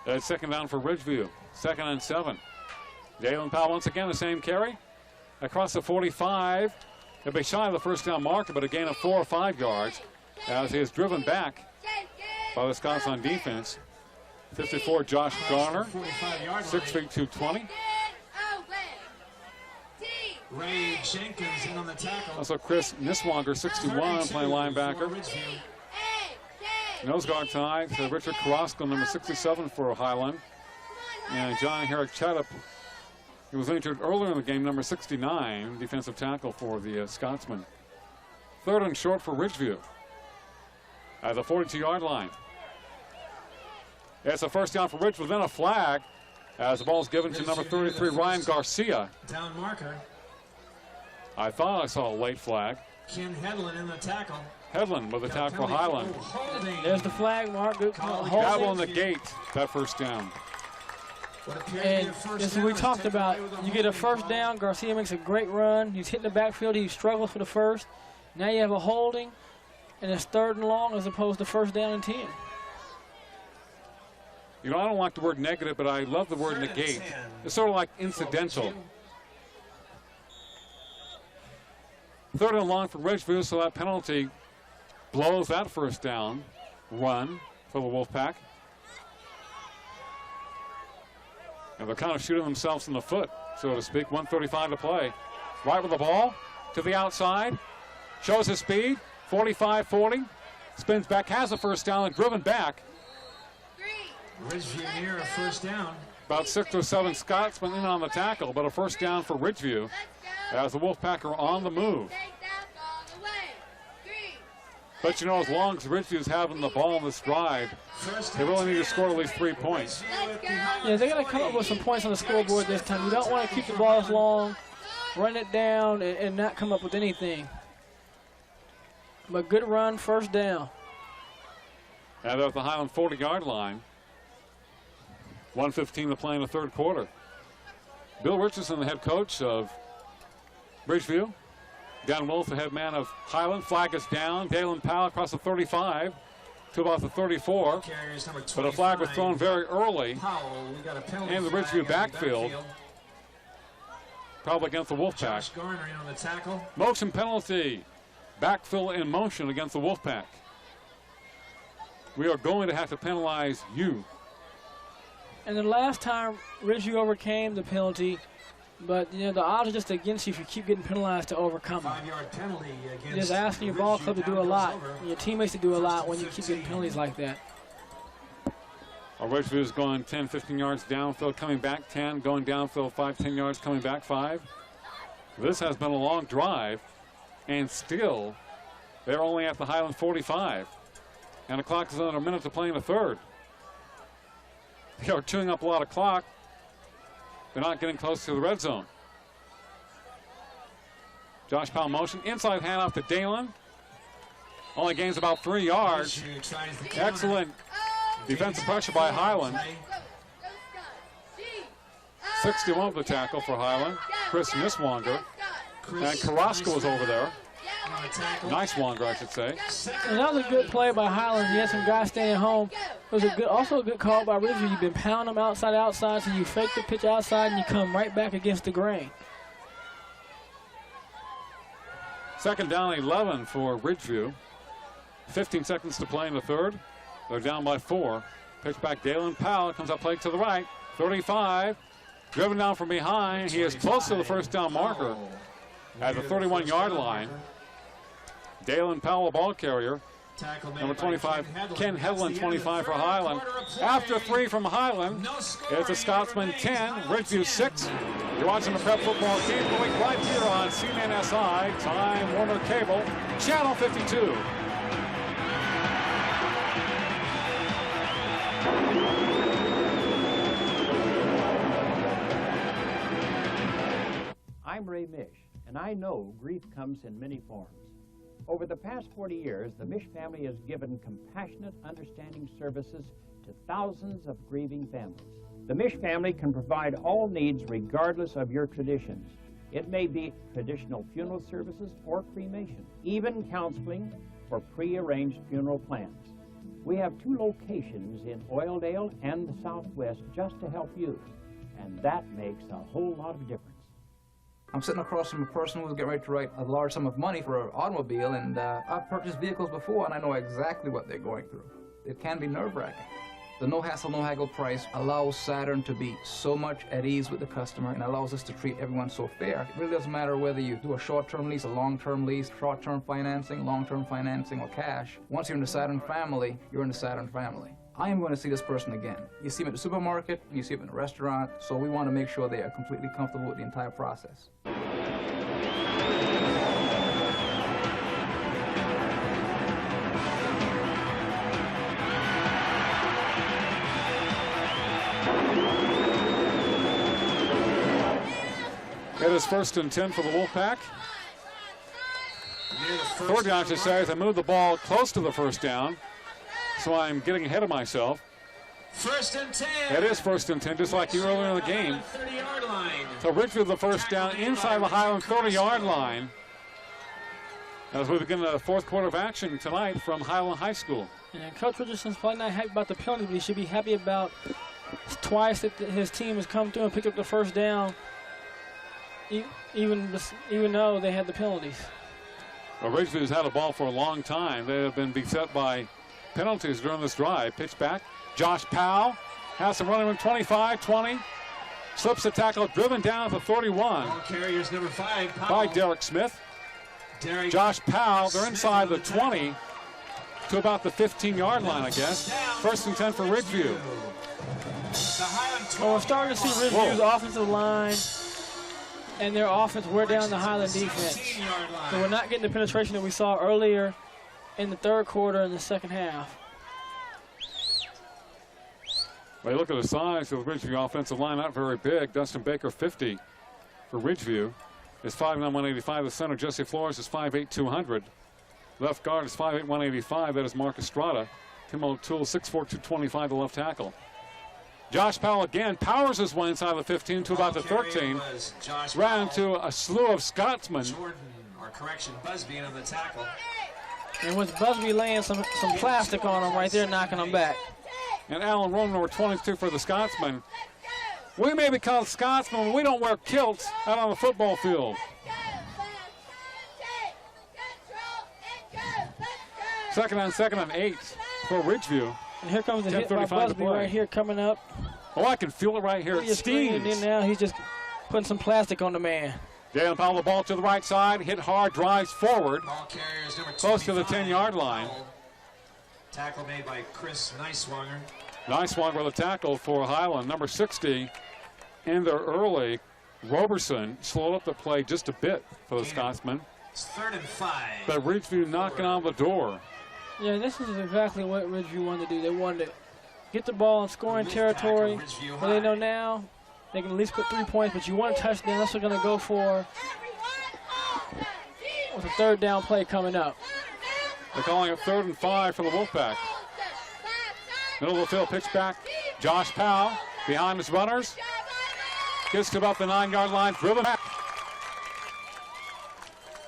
That's second down for Ridgeview. 2nd and 7. Dalen Powell once again the same carry. Across the 45. He'll be shy of the first down marker, but a gain of 4 or 5 yards as he is driven back by the Scots on defense. 54, Josh Garner, 6 feet 220. Ray Jenkins in on the tackle. Also Chris Niswanger, 61, playing linebacker. Nose guard tonight to Richard Carrasco, number 67 for Highland. And John Herrick Chadup, he was injured earlier in the game, number 69, defensive tackle for the Scotsman. 3rd and short for Ridgeview at the 42-yard line. It's a first down for Ridgeview, then a flag as the ball is given to number 33, Ryan Garcia. Down marker. I thought I saw a late flag. Ken Headland in the tackle. Headland with a tackle for Highland. There's the flag, Mark. Good call. That will negate that first down. And as we talked about, you get a first down. Garcia makes a great run. He's hitting the backfield. He struggles for the first. Now you have a holding, and it's 3rd and long as opposed to first down and 10. You know, I don't like the word negative, but I love the word negate. It's sort of like incidental. 3rd and long for Ridgeview, so that penalty blows that first down run for the Wolfpack. And they're kind of shooting themselves in the foot, so to speak. 1:35 to play. Right with the ball to the outside. Shows his speed. 45-40. Spins back, has a first down, and driven back. Ridgeview near a first down. About 6 or 7 Scotsmen in on the tackle, but a first down for Ridgeview as the Wolfpack are on the move. But you know, as long as Ridgeview's having the ball in this drive, they really need to score at least 3 points. Yeah, they're going to come up with some points on the scoreboard this time. You don't want to keep the ball as long, run it down, and not come up with anything. But good run, first down. And they're at the Highland 40-yard line. 1:15 to play in the 3rd quarter. Bill Richardson, the head coach of Ridgeview. Dan Wolf, the head man of Highland. Flag is down. Dalen Powell across the 35 to about the 34. But a flag was thrown very early in the Ridgeview backfield. Probably against the Wolfpack. Motion penalty. Backfill in motion against the Wolfpack. We are going to have to penalize you. And the last time Ridgeview overcame the penalty, but you know the odds are just against you if you keep getting penalized to overcome them. 5-yard penalty against. You're just asking your ball club to do a lot, and your teammates to do a lot when you keep getting penalties like that. Ridgeview is going 10, 15 yards downfield, coming back 10, going downfield 5, 10 yards, coming back 5. This has been a long drive, and still they're only at the Highland 45. And the clock is under a minute to play in the 3rd. They are chewing up a lot of clock. They're not getting close to the red zone. Josh Powell motion. Inside handoff to Dalen. Only gains about 3 yards. Excellent defensive pressure by Highland. 61 with the tackle for Highland. Chris Niswanger. And Carrasco was over there. Nice Wanger, I should say. And that was a good play by Highland. You had some guys staying home. It was also a good call by Ridgeview. You've been pounding them outside, so you fake the pitch outside and you come right back against the grain. 2nd down, 11 for Ridgeview. 15 seconds to play in the 3rd. They're down by 4. Pitch back, Dalen Powell comes up play to the right. 35, driven down from behind. He is close to the first down marker at the 31-yard line. Dalen Powell, ball carrier. Number 25, Ken Headland, 25 for Highland. After 3 from Highland, it's a Scotsman 10, Ridgeview 6. You're watching the Prep Football Game of the Week right here on CNSI, Time Warner Cable, Channel 52. I'm Ray Mish, and I know grief comes in many forms. Over the past 40 years, the Mish family has given compassionate, understanding services to thousands of grieving families. The Mish family can provide all needs regardless of your traditions. It may be traditional funeral services or cremation, even counseling for pre-arranged funeral plans. We have 2 locations in Oildale and the Southwest just to help you, and that makes a whole lot of difference. I'm sitting across from a person who's getting ready to write a large sum of money for an automobile, and I've purchased vehicles before, and I know exactly what they're going through. It can be nerve-wracking. The no hassle, no haggle price allows Saturn to be so much at ease with the customer and allows us to treat everyone so fair. It really doesn't matter whether you do a short-term lease, a long-term lease, short-term financing, long-term financing, or cash. Once you're in the Saturn family, you're in the Saturn family. I am going to see this person again. You see him at the supermarket, and you see him in a restaurant, so we want to make sure they are completely comfortable with the entire process. It is 1st and 10 for the Wolfpack. 3rd down, I should say, as I move the ball close to the 1st down. So I'm getting ahead of myself. 1st and 10. It is 1st and 10, just like you earlier in the game. 30-yard line. So Ridgeview the 1st down inside the Highland 30-yard line as we begin the 4th quarter of action tonight from Highland High School. And Coach Richardson's probably not happy about the penalty, but he should be happy about twice that his team has come through and picked up the 1st down, even though they had the penalties. Well, Ridgeview's had a ball for a long time. They have been beset by penalties during this drive. Pitch back. Josh Powell has some running room, 25, 20. Slips the tackle, driven down at the 31. Ball carriers number 5, Powell. By Derek Smith. Josh Powell, they're inside the 20 to about the 15-yard line, I guess. 1st and 10 for Ridgeview. Well, we're starting to see Ridgeview's offensive line and their offense wear down the Highland defense. So we're not getting the penetration that we saw earlier in the 3rd quarter and the 2nd half. Well, you look at the size of the Ridgeview offensive line, not very big. Dustin Baker, 50 for Ridgeview, is 5'9", 185. The center, Jesse Flores, is 5'8", 200. Left guard is 5'8", 185. That is Mark Estrada. Tim O'Toole, 6'4", 225, the left tackle. Josh Powell again powers his way inside the 15 to about the 13. Ran into a slew of Scotsmen. Busby on the tackle. And with Busby laying some plastic on him right there, knocking him back. And Alan Roman, number 22 for the Scotsmen. We may be called Scotsmen, but we don't wear kilts out on the football field. 2nd and 8 for Ridgeview. And here comes the hit by Busby right here coming up. Oh, I can feel it right here. It stings. And now he's just putting some plastic on the man. Jalen Powell, the ball to the right side, hit hard, drives forward, close to the 10-yard line. Tackle made by Chris Niswanger. Niswanger with a tackle for Highland. Number 60 in there early. Roberson slowed up the play just a bit for the Scotsman. It's 3rd and 5. But Ridgeview knocking on the door. Yeah, this is exactly what Ridgeview wanted to do. They wanted to get the ball in scoring territory. But they know now they can at least put 3 points, but you want a touchdown. That's what they're going to go for with a 3rd down play coming up. They're calling it 3rd and 5 for the Wolfpack. Middle of the field, pitch back. Josh Powell behind his runners. Gets to about the 9-yard line, driven back.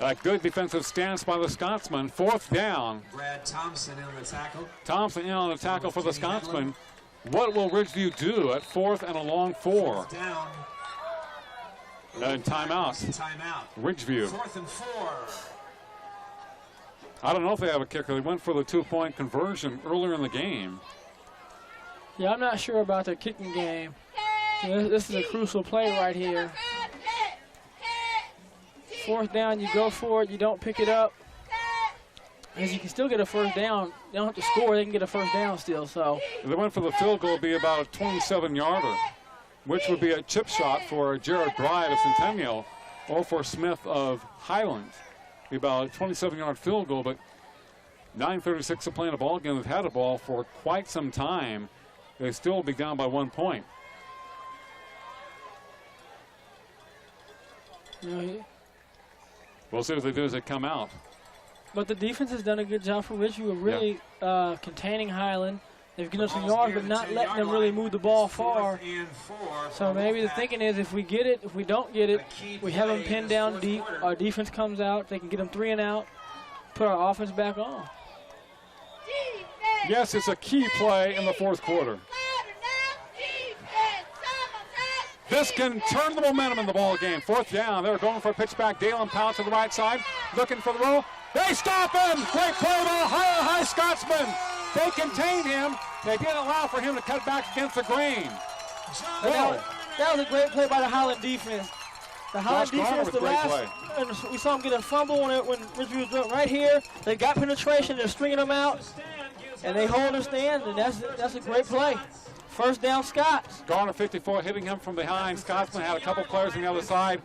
A good defensive stance by the Scotsman. 4th down. Brad Thompson in the tackle. Thompson in on the tackle for the Scotsman. What will Ridgeview do at 4th and a long 4? Down. And timeout. Ridgeview. 4th and 4. I don't know if they have a kicker. They went for the 2-point conversion earlier in the game. Yeah, I'm not sure about their kicking game. This is a crucial play right here. 4th down, you go for it, you don't pick it up. Because you can still get a 1st down. They don't have to score, they can get a 1st down still. So if they went for the field goal, it would be about a 27-yarder, which would be a chip shot for Jared Bryant of Centennial or for Smith of Highland. Be about a 27-yard field goal, but 9:36 to play in a ball game. They've had a ball for quite some time. They still be down by 1 point. We'll see what they do as they come out. But the defense has done a good job for Ridgeview of really containing Highland. They've given us some yards, but not letting them really move the ball far. So maybe the thinking is if we get it, if we don't get it, we have them pinned down deep. Our defense comes out. They can get them 3 and out, put our offense back on. Yes, it's a key play in the fourth quarter. This can turn the momentum in the ball game. Fourth down. They're going for a pitch back. Dalen Powell to the right side, looking for the roll. They stop him. Great play by the High Scotsman. They contained him. They didn't allow for him to cut back against the grain. That was a great play by the Highland defense. The Highland defense, we saw him get a fumble when Ridgeview was doing right here. They got penetration. They're stringing them out, and they hold their stand, and that's a great play. First down, Scots. Garner 54 hitting him from behind. Scotsman had a couple players on the other side,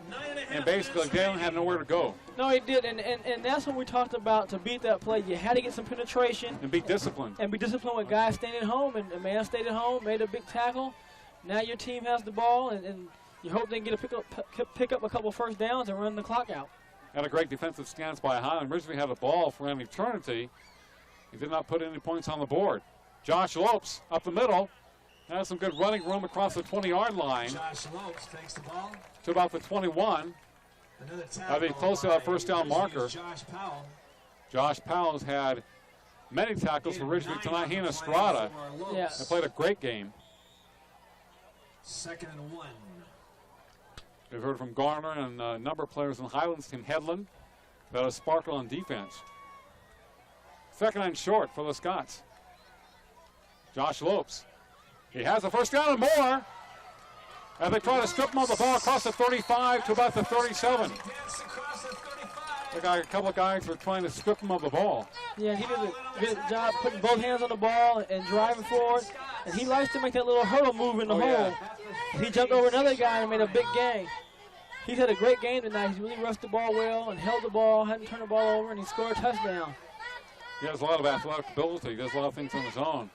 and basically Dalen had nowhere to go. No, he did, and that's what we talked about to beat that play. You had to get some penetration. And be disciplined. And be disciplined with guys staying at home, and the man stayed at home, made a big tackle. Now your team has the ball, and you hope they can pick up a couple first downs and run the clock out. Had a great defensive stance by Highland. Ridgeview had the ball for an eternity. He did not put any points on the board. Josh Lopes up the middle. Has some good running room across the 20-yard line. Josh Lopes takes the ball to about the 21. Are they close to that first down marker? Josh Powell has had many tackles for Ridgeview tonight. He and Estrada have played a great game. 2nd and 1. We've heard from Garner and a number of players in Highlands team. Headland, that a sparkle on defense. 2nd and short for the Scots. Josh Lopes. He has the first down and more. And they try to strip him of the ball across the 35 to about the 37. They got a couple of guys who are trying to strip him of the ball. Yeah, he did a good job putting both hands on the ball and driving forward. And he likes to make that little hurdle move in the hole. Yeah. He jumped over another guy and made a big gain. He's had a great game tonight. He's really rushed the ball well and held the ball, hadn't turned the ball over, and he scored a touchdown. He has a lot of athletic ability. He does a lot of things on his own.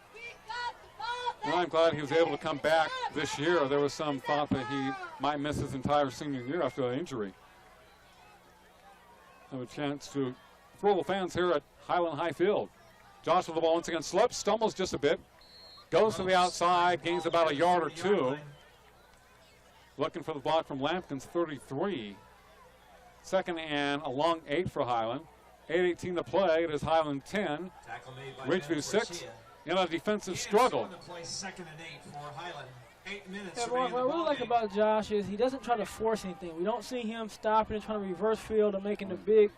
And I'm glad he was able to come back this year. There was some thought that he might miss his entire senior year after an injury. Have a chance to thrill the fans here at Highland High Field. Josh with the ball once again slips, stumbles just a bit, goes to the outside, gains about a yard or two. Looking for the block from Lampkins, 33. 2nd and a long 8 for Highland. 8:18 to play. It is Highland 10, Ridgeview 6. In a defensive struggle. What I really like about Josh is he doesn't try to force anything. We don't see him stopping and trying to reverse field and making a big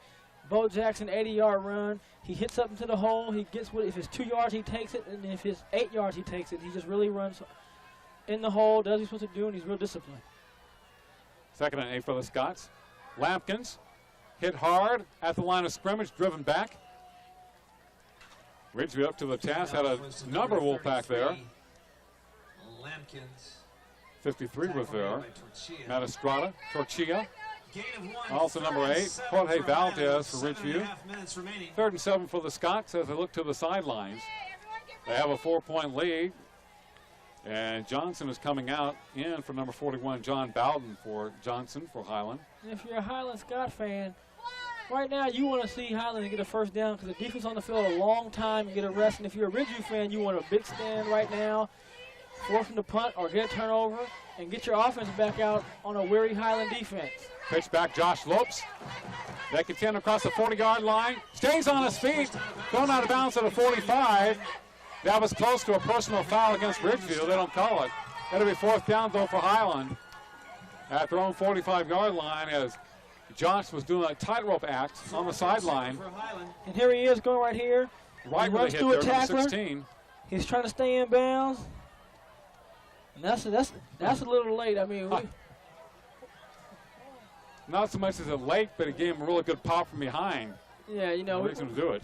Bo Jackson 80-yard run. He hits up into the hole. He gets what, if it's 2 yards, he takes it, and if it's 8 yards, he takes it. He just really runs in the hole, does what he's supposed to do, and he's real disciplined. 2nd and 8 for the Scots. Lampkins hit hard at the line of scrimmage, driven back. Ridgeview up to the task, had a number of Wolfpack there. 53 was there. Matt Estrada, Torchia. Also number 8, Jorge Valdez for Ridgeview. 3rd and 7 for the Scots as they look to the sidelines. They have a 4-point lead. And Johnson is coming out in for number 41, John Bowden for Johnson for Highland. If you're a Highland Scott fan, right now you want to see Highland get a first down because the defense on the field a long time and get a rest. And if you're a Ridgeview fan, you want a big stand right now, force them to punt or get a turnover, and get your offense back out on a weary Highland defense. Pitch back, Josh Lopes. They contend across the 40-yard line. Stays on his feet, thrown out of bounds at the 45. That was close to a personal foul against Ridgeview. They don't call it. That'll be 4th down, though, for Highland at their own 45-yard line as Josh was doing a tightrope act on the sideline. And here he is going right here. Right where they hit there, number 16. He's trying to stay in bounds. And that's a little late. I mean, not so much as a late, but it gave him a really good pop from behind. Yeah, you know. No reason to do it.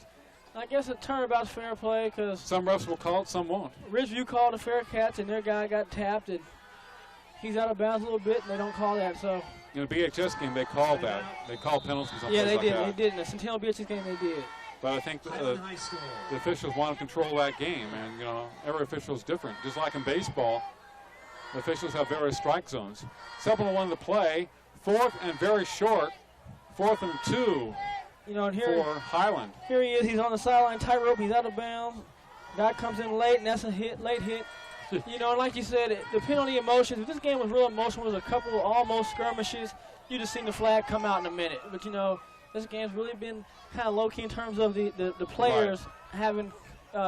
I guess a turnabout's fair play because some refs will call it, some won't. Ridgeview called a fair catch, and their guy got tapped, and he's out of bounds a little bit, and they don't call that. So in a BHS game, they called that. They called penalties on plays like did. That. They did. In the Centennial BHS game, they did. But I think the officials want to control that game, and you know every official is different. Just like in baseball, the officials have various strike zones. 7-1 to play. 4th and very short. 4th and 2. You know, and here for Highland. Here he is. He's on the sideline, tightrope. He's out of bounds. Guy comes in late, and that's a hit, late hit. You know, and like you said, depending on the emotions, if this game was real emotional, was a couple of almost skirmishes, you just seen the flag come out in a minute. But, you know, this game's really been kind of low-key in terms of the players having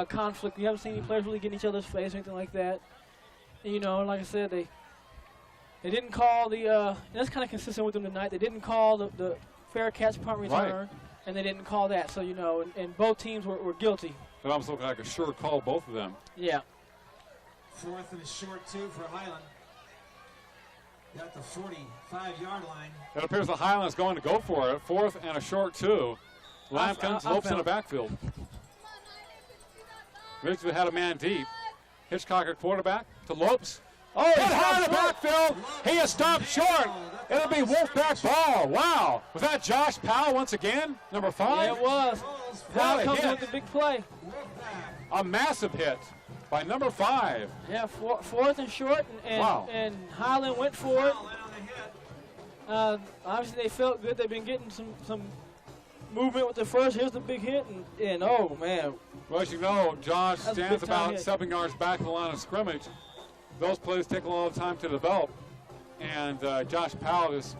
conflict. We haven't seen any players really get in each other's face or anything like that. And, you know, like I said, they didn't call the that's kind of consistent with them tonight. They didn't call the fair catch punt return, and they didn't call that. So, you know, and both teams were guilty. It almost looked like a sure call, both of them. Yeah. 4th and a short 2 for Highland. At the 45-yard line. It appears the Highland's going to go for it. 4th and a short 2. Lampkins, Lopes in the backfield. Ridgeview had a man deep. Hitchcock at quarterback to Lopes. Oh, he's high in the backfield. He is stopped short. It'll be Wolfpack ball. Wow. Was that Josh Powell once again? Number 5? Yeah, it was. Powell comes in with the big play. A massive hit by number 5. Yeah, 4th and short, and Highland went for it. Obviously, they felt good. They've been getting some movement with the first. Here's the big hit, and oh, man. Well, as you know, Josh stands about 7 yards back of the line of scrimmage. Those plays take a lot of time to develop, and Josh Powell just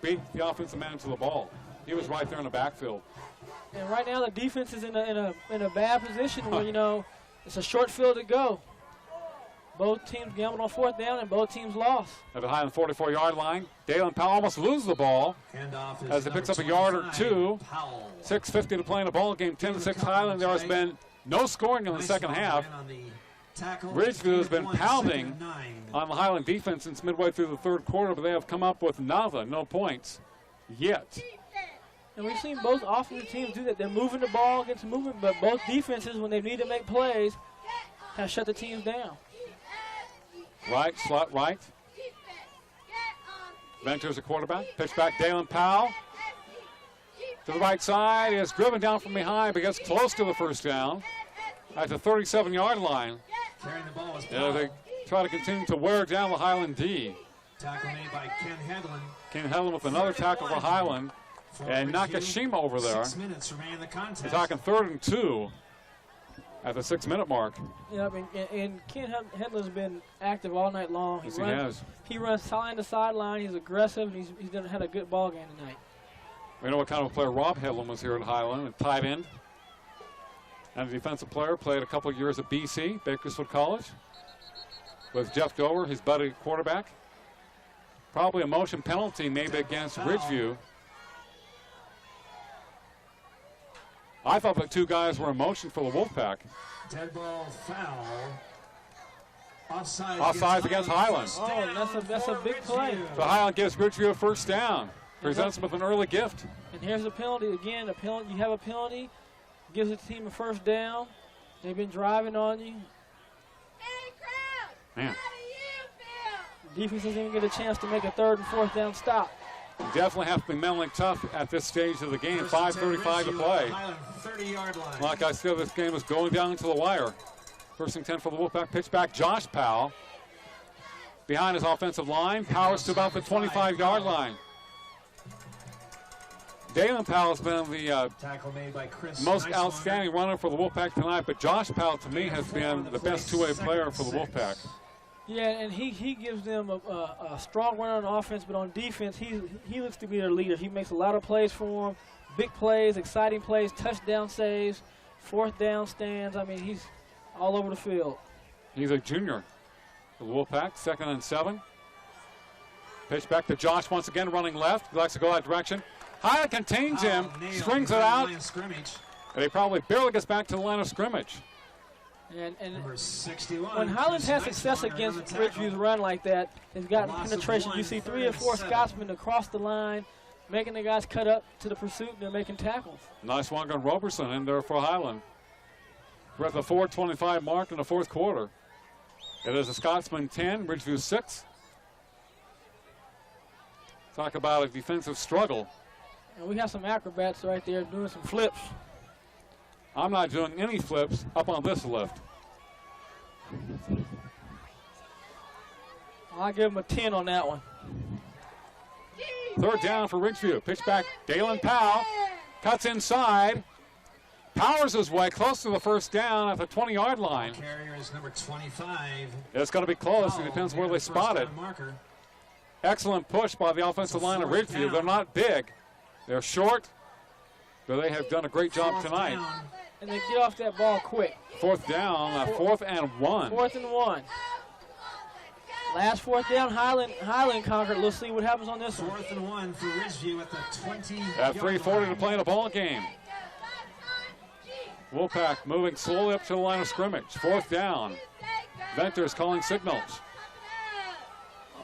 beat the offensive man to the ball. He was right there in the backfield. And right now, the defense is in a bad position where, you know, it's a short field to go. Both teams gambled on 4th down, and both teams lost. At the Highland 44-yard line, Dalen Powell almost loses the ball as he picks up a yard or 2. 6:50 to play in the ball game. 10-6 Highland. There has been no scoring in the second half. Ridgeview has been pounding on the Highland defense since midway through the third quarter, but they have come up with nada, no points yet. And we've seen both offensive teams do that. They're moving the ball, getting some movement, but both defenses, when they need to make plays, have shut the teams down. Right, slot right. Ventures a quarterback. Pitch back, Dalen Powell. To the right side, is driven down from behind, but gets close to the first down at the 37-yard line. Carrying the ball was Powell. They try to continue to wear down the Highland D. Tackle made by Ken Hedlund. Ken Hedlund with another tackle for Highland. And Nakashima over there. 6 minutes remain in the contest. We're talking 3rd and 2 at the 6-minute mark. Yeah, I mean, and Ken Hedlund's been active all night long. Yes, he has. He runs side to sideline. He's aggressive, and he's had a good ball game tonight. We know what kind of a player Rob Hedlund was here at Highland, a tight end. And a defensive player, played a couple of years at BC, Bakersfield College, with Jeff Dover, his buddy quarterback. Probably a motion penalty maybe against Ridgeview. I thought the 2 guys were in motion for the Wolfpack. Dead ball foul. Offsides against Highland. Oh, that's a big play. So Highland gives Ridgeview a first down. Presents them with an early gift. And here's the penalty again. A penalty. You have a penalty. Gives the team a first down. They've been driving on you. Man. Defense doesn't even get a chance to make a 3rd and 4th down stop. You definitely have to be mentally tough at this stage of the game. 5:35 to play. 30-yard line. Like I said, this game is going down to the wire. 1st and 10 for the Wolfpack. Pitch back, Josh Powell. Behind his offensive line. Powers to about the 25-yard line. Dalen Powell has been the most outstanding runner for the Wolfpack tonight, but Josh Powell, to me, has been the best 2-way player for the Wolfpack. Yeah, and he gives them a strong run on offense, but on defense, he looks to be their leader. He makes a lot of plays for them, big plays, exciting plays, touchdown saves, 4th down stands. I mean, he's all over the field. He's a junior for the Wolfpack, 2nd and 7. Pitch back to Josh once again, running left. He likes to go that direction. Highland contains him, strings it out, and he probably barely gets back to the line of scrimmage. And when Highland's had success against Ridgeview's run like that, they've gotten penetration. You see 3 or 4 Scotsmen across the line, making the guys cut up to the pursuit, and they're making tackles. Nice one on Roberson in there for Highland. We're at the 4:25 mark in the 4th quarter. It is a Scotsman 10, Ridgeview 6. Talk about a defensive struggle. And we have some acrobats right there doing some flips. I'm not doing any flips up on this lift. I'll give him a 10 on that one. 3rd down for Ridgeview. Pitch back, Dalen Powell. Cuts inside. Powers his way close to the first down at the 20-yard line. Carrier is number 25. It's going to be close. It depends where they spot it. Excellent push by the offensive line of Ridgeview. They're not big. They're short, but they have done a great job tonight. and they get off that ball quick. Fourth down, 4th and 1. 4th and 1. Last 4th down, Highland conquered. Let's see what happens on this one. 4th and 1 for Ridgeview at the 20. At 3:40 to play in a ball game. Wolfpack moving slowly up to the line of scrimmage. 4th down. Venters calling signals.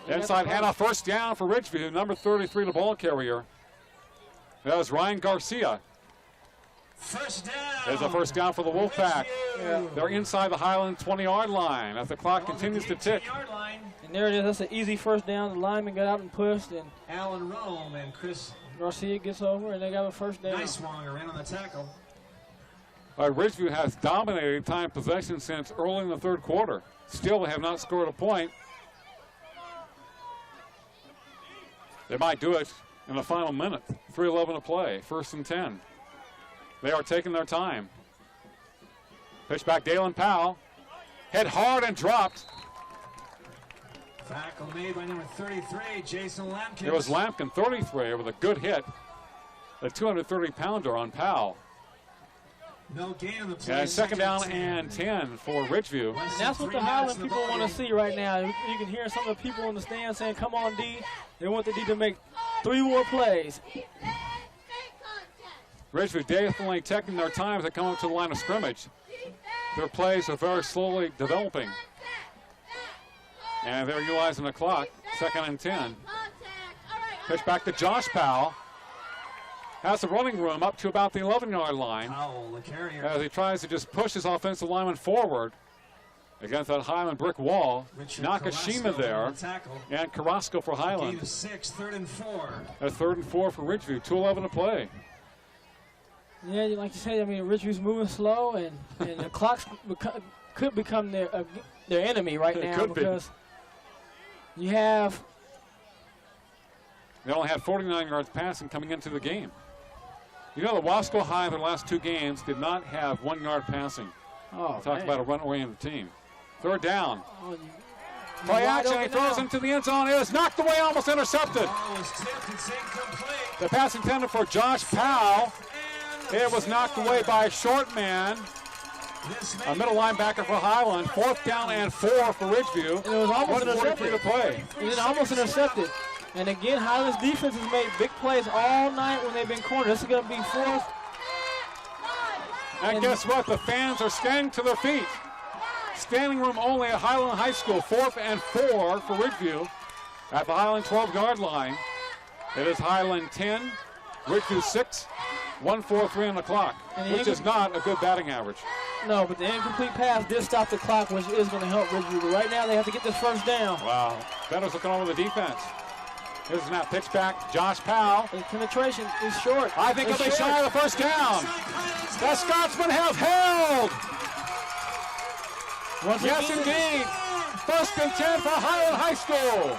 Inside handoff, first down for Ridgeview. Number 33, the ball carrier. That was Ryan Garcia. First down. There's a first down for the Wolfpack. They're inside the Highland 20-yard line as the clock continues to tick. And there it is. That's an easy first down. The lineman got out and pushed, and Alan Rome and Chris Garcia gets over, and they got a first down. Nice swung around on the tackle. Ridgeview has dominated time possession since early in the third quarter. Still, they have not scored a point. They might do it in the final minute. 3:11 to play. 1st and 10. They are taking their time. Pitch back, Dalen Powell. Hit hard and dropped. Tackle made by number 33, Jason Lampkin. It was Lampkin, 33, with a good hit. A 230-pounder on Powell. No gain on the play. And second down and 10 for Ridgeview. And that's what the Highland people want to see right now. You can hear some of the people in the stand saying, come on, D. They want the D to make 3 more plays. Ridgeview definitely taking their time as they come up to the line of scrimmage. Their plays are very slowly developing. And they're utilizing the clock. 2nd and 10. Pitch back to Josh Powell. Has the running room up to about the 11-yard line. Powell, the carrier. As he tries to just push his offensive lineman forward against that Highland brick wall. Richard Nakashima there. And Carrasco for Highland. Gain of 6, 3rd and 4. That's 3rd and 4 for Ridgeview. 2:11 to play. Yeah, like you said, I mean, Ridgeview's moving slow, and the clock could become their enemy right now because you have. They only had 49 yards passing coming into the game. You know, the Wasco High, their last 2 games, did not have 1 yard passing. Oh, Talk about a run-oriented team. 3rd down. Oh, Play action, he throws into the end zone. It is knocked away, almost intercepted. Was tipped, it's incomplete. The pass intended for Josh Powell. It was knocked away by a short man. A middle linebacker for Highland. 4th down and 4 for Ridgeview. And it was almost intercepted. To play. It was almost intercepted. And again, Highland's defense has made big plays all night when they've been cornered. This is going to be 4th. And guess what? The fans are standing to their feet. Standing room only at Highland High School. 4th and 4 for Ridgeview at the Highland 12-yard line. It is Highland 10, Ridgeview 6, 1:43 on the clock, which is not a good batting average. No, but the incomplete pass did stop the clock, which is going to help Ridgeview. But right now, they have to get this first down. Wow. Bender's looking over the defense. Here's a snap, pitch back, Josh Powell. His penetration is short. I think he'll be shy of the first down. The Scotsmen have held. Yes, indeed. 1st and 10 for Highland High School.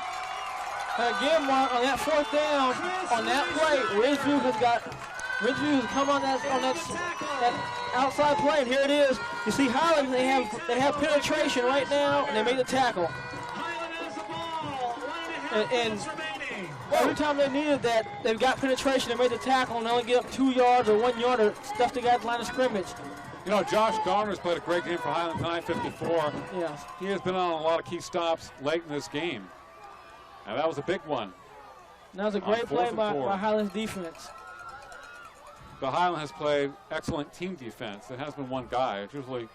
Again, Mark, on that 4th down, on that play, Ridgeview has come on that outside play, and here it is. You see Highland, they have penetration right now, and they made the tackle. And every time they needed that, they've got penetration, they made the tackle, and they only get up 2 yards or 1 yard or stuff they got at the line of scrimmage. You know, Josh Garner's played a great game for Highland tonight, 54. Yes. He has been on a lot of key stops late in this game. And that was a big one. That was a great play by Highland's defense. But Highland has played excellent team defense. It has been one guy. It's usually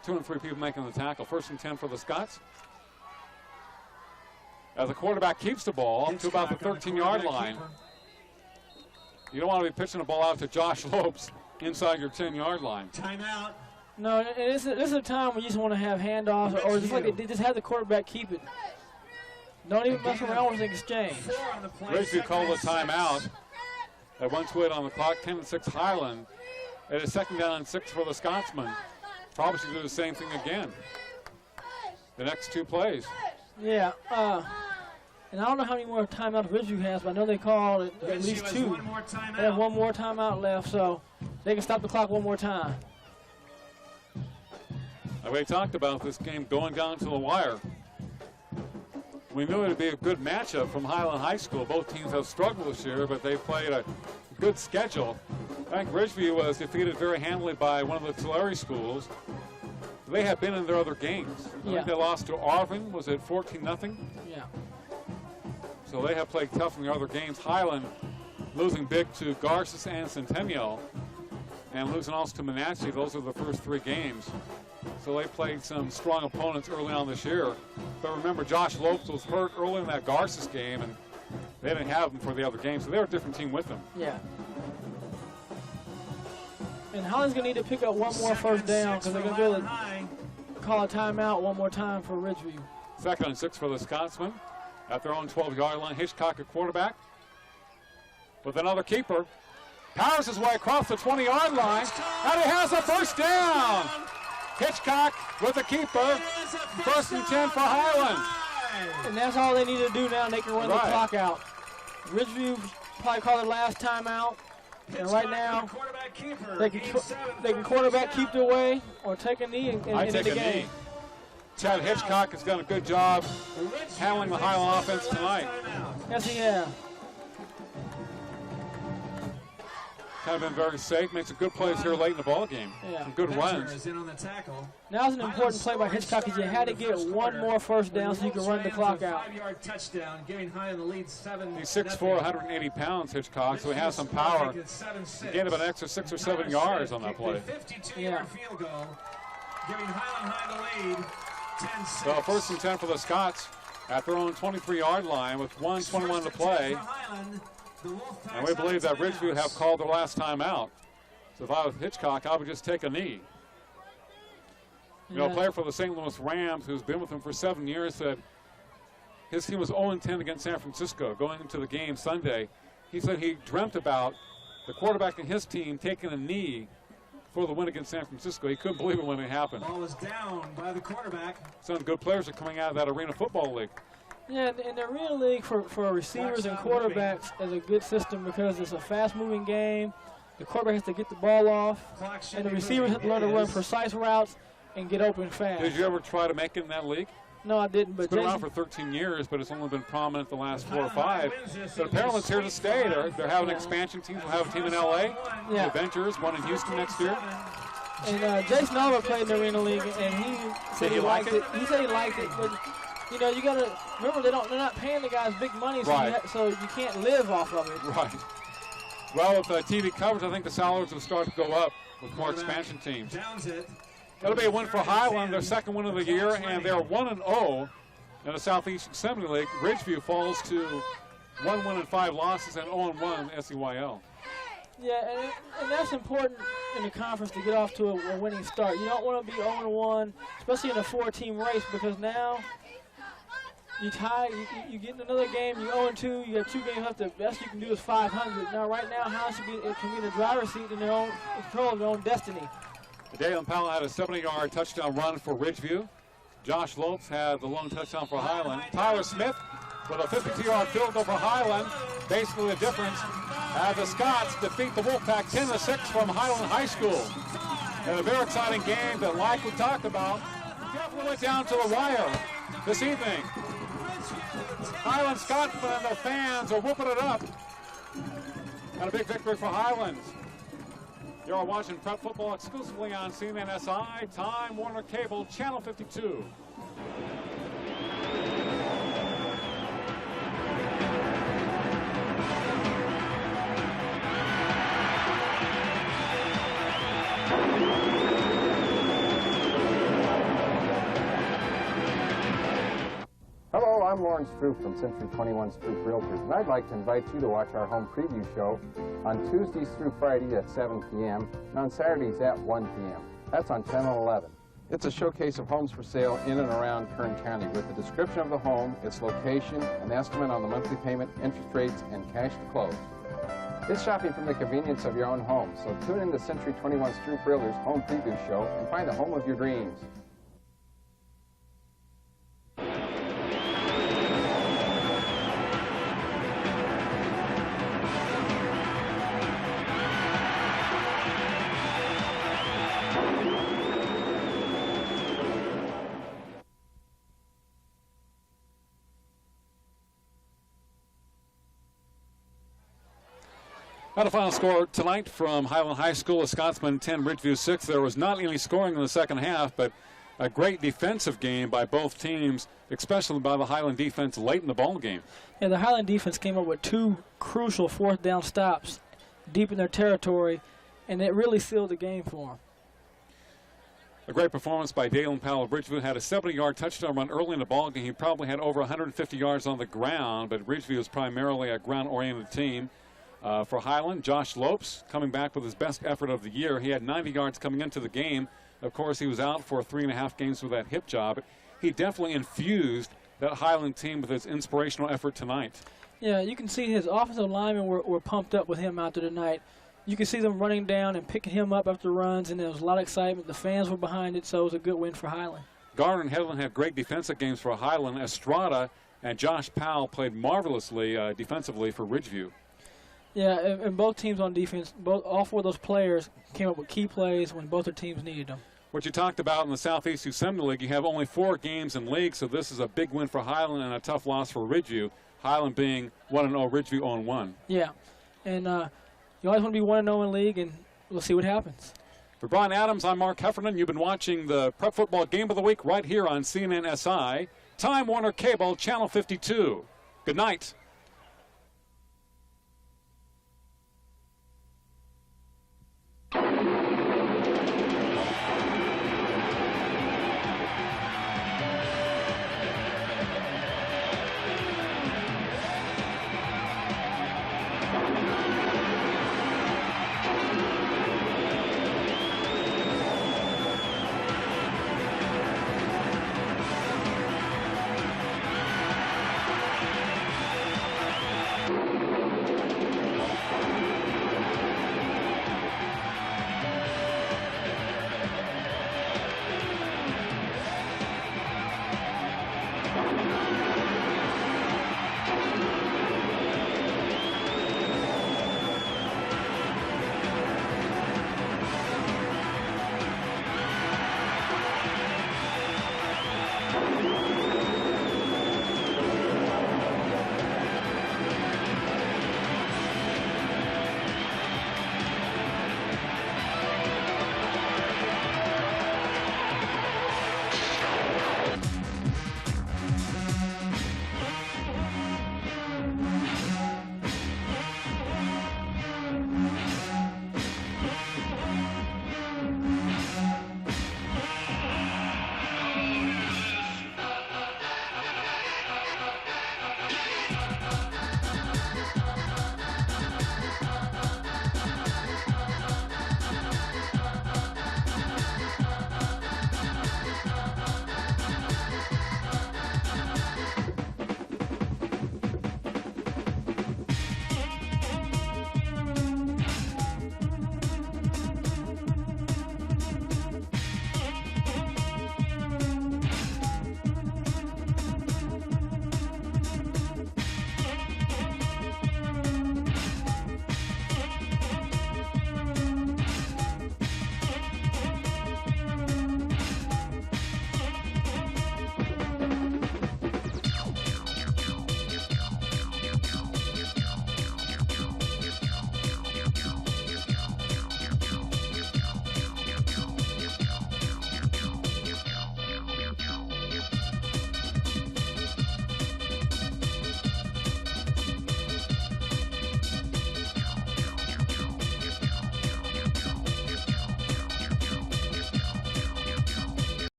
2 and 3 people making the tackle. 1st and 10 for the Scots. As the quarterback keeps the ball up to about the 13-yard line. You don't want to be pitching the ball out to Josh Lopes inside your 10-yard line. Timeout. No, this is a time when you just want to have handoffs, or just like they just have the quarterback keep it. Don't even mess around with the exchange. Ridgeview called a timeout. At 1:08 on the clock, 10-6 Highland. It is 2nd down and 6 for the Scotsmen. Probably should do the same thing again. The next 2 plays. Yeah, and I don't know how many more timeouts Ridgeview has, but I know they called at least 2. They have 1 more timeout left, so they can stop the clock 1 more time. We talked about this game going down to the wire. We knew it would be a good matchup from Highland High School. Both teams have struggled this year, but they've played a good schedule. I think Ridgeview was defeated very handily by one of the Tulare schools. They have been in their other games. I think they lost to Arvin. Was it 14-0? Yeah. So they have played tough in their other games. Highland losing big to Garces and Centennial, and losing also to Monache. Those are the first 3 games. So they played some strong opponents early on this year. But remember, Josh Lopes was hurt early in that Garces game, and they didn't have him for the other games. So they were a different team with them. Yeah. And Highland's going to need to pick up one more first down because they're going to be able to call a timeout one more time for Ridgeview. 2nd and 6 for the Scotsmen at their own 12-yard line. Hitchcock at quarterback with another keeper. Powers his way across the 20-yard line, and he has a first down. Hitchcock with the keeper. 1st and 10 for Highland. And that's all they need to do now. They can run the clock out. Ridgeview probably called their last timeout. And right now, they can quarterback keep it away or take a knee and end the game. Knee. Chad Hitchcock has done a good job handling the Highland offense tonight. Yes, he has. Kind of been very safe. Makes a good plays here late in the ball game. Yeah. Some good runs. Now's an important play by Hitchcock because you had to get one more first down so you can run the clock out. 5-yard touchdown, giving Highland the lead 7. He's 6'4", 180 pounds, Hitchcock, so he has some power. He gained about an extra 6 or 7 yards on that play. 52-yard field goal, giving Highland High the lead, 10-6. So 1st and 10 for the Scots at their own 23-yard line with 1:21 to play. And we believe that Ridgeview have called their last time out. So if I was Hitchcock, I would just take a knee. You know, a player for the St. Louis Rams who's been with them for 7 years said his team was 0-10 against San Francisco going into the game Sunday. He said he dreamt about the quarterback in his team taking a knee for the win against San Francisco. He couldn't believe it when it happened. Ball is down by the quarterback. Some good players are coming out of that Arena Football League. Yeah, and the Arena League for receivers and quarterbacks is a good system because it's a fast-moving game. The quarterback has to get the ball off, and the receivers have to learn to run precise routes and get open fast. Did you ever try to make it in that league? No, I didn't. But it's been around for 13 years, but it's only been prominent the last 4 or 5. But apparently it's here to stay. They're having expansion teams. We'll have a team in L.A., the Adventures, one in Houston next year. And Jason Oliver played in the Arena League, and he said he liked it. He said he liked it, but you know, you got to remember they're not paying the guys big money, so you can't live off of it. Right. Well, with TV coverage, I think the salaries will start to go up with more expansion teams. It'll be a win for Highland, their 2nd win of the year, and they're 1-0 in the Southeast Assembly League. Ridgeview falls to 1 win and 5 losses and 0-1 SEYL. Yeah, and that's important in the conference to get off to a winning start. You don't want to be 0-1, especially in a 4-team race, because now you tie, you get in another game, you're 0-2, you got 2 games left. The best you can do is 500. Now, right now, Highland can be in the driver's seat in their own control of their own destiny. Dalen Powell had a 70-yard touchdown run for Ridgeview. Josh Lopes had the lone touchdown for Highland. Tyler Smith with a 52-yard field goal for Highland. Basically the difference as the Scots defeat the Wolfpack 10-6 from Highland High School. And a very exciting game that, like we talked about, definitely went down to the wire this evening. Highland Scotsmen and their fans are whooping it up. And a big victory for Highland. You're watching Prep Football exclusively on CMNSI, Time Warner Cable, Channel 52. Hello, I'm Lawrence Stroop from Century 21 Stroop Realtors, and I'd like to invite you to watch our home preview show on Tuesdays through Fridays at 7 p.m. and on Saturdays at 1 p.m. That's on Channel 11. It's a showcase of homes for sale in and around Kern County with a description of the home, its location, an estimate on the monthly payment, interest rates, and cash to close. It's shopping from the convenience of your own home, so tune in to Century 21 Stroop Realtors home preview show and find the home of your dreams. Now the final score tonight from Highland High School is Scotsman 10, Ridgeview 6. There was not any scoring in the second half, but a great defensive game by both teams, especially by the Highland defense late in the ball game. Yeah, the Highland defense came up with 2 crucial fourth down stops deep in their territory, and it really sealed the game for them. A great performance by Dalen Powell of Ridgeview. Had a 70-yard touchdown run early in the ball game. He probably had over 150 yards on the ground, but Ridgeview is primarily a ground-oriented team. For Highland, Josh Lopes coming back with his best effort of the year. He had 90 yards coming into the game. Of course, he was out for 3.5 games with that hip job. He definitely infused that Highland team with his inspirational effort tonight. Yeah, you can see his offensive linemen were pumped up with him out there tonight. You can see them running down and picking him up after runs, and there was a lot of excitement. The fans were behind it, so it was a good win for Highland. Garner and Headland had great defensive games for Highland. Estrada and Josh Powell played marvelously defensively for Ridgeview. Yeah, and both teams on defense, all 4 of those players came up with key plays when both their teams needed them. What you talked about in the Southeast Yosemite League, you have only 4 games in league, so this is a big win for Highland and a tough loss for Ridgeview. Highland being 1-0, Ridgeview 0-1. Yeah, and you always want to be 1-0 in league, and we'll see what happens. For Brian Adams, I'm Mark Heffernan. You've been watching the Prep Football Game of the Week right here on CNN SI, Time Warner Cable, Channel 52. Good night.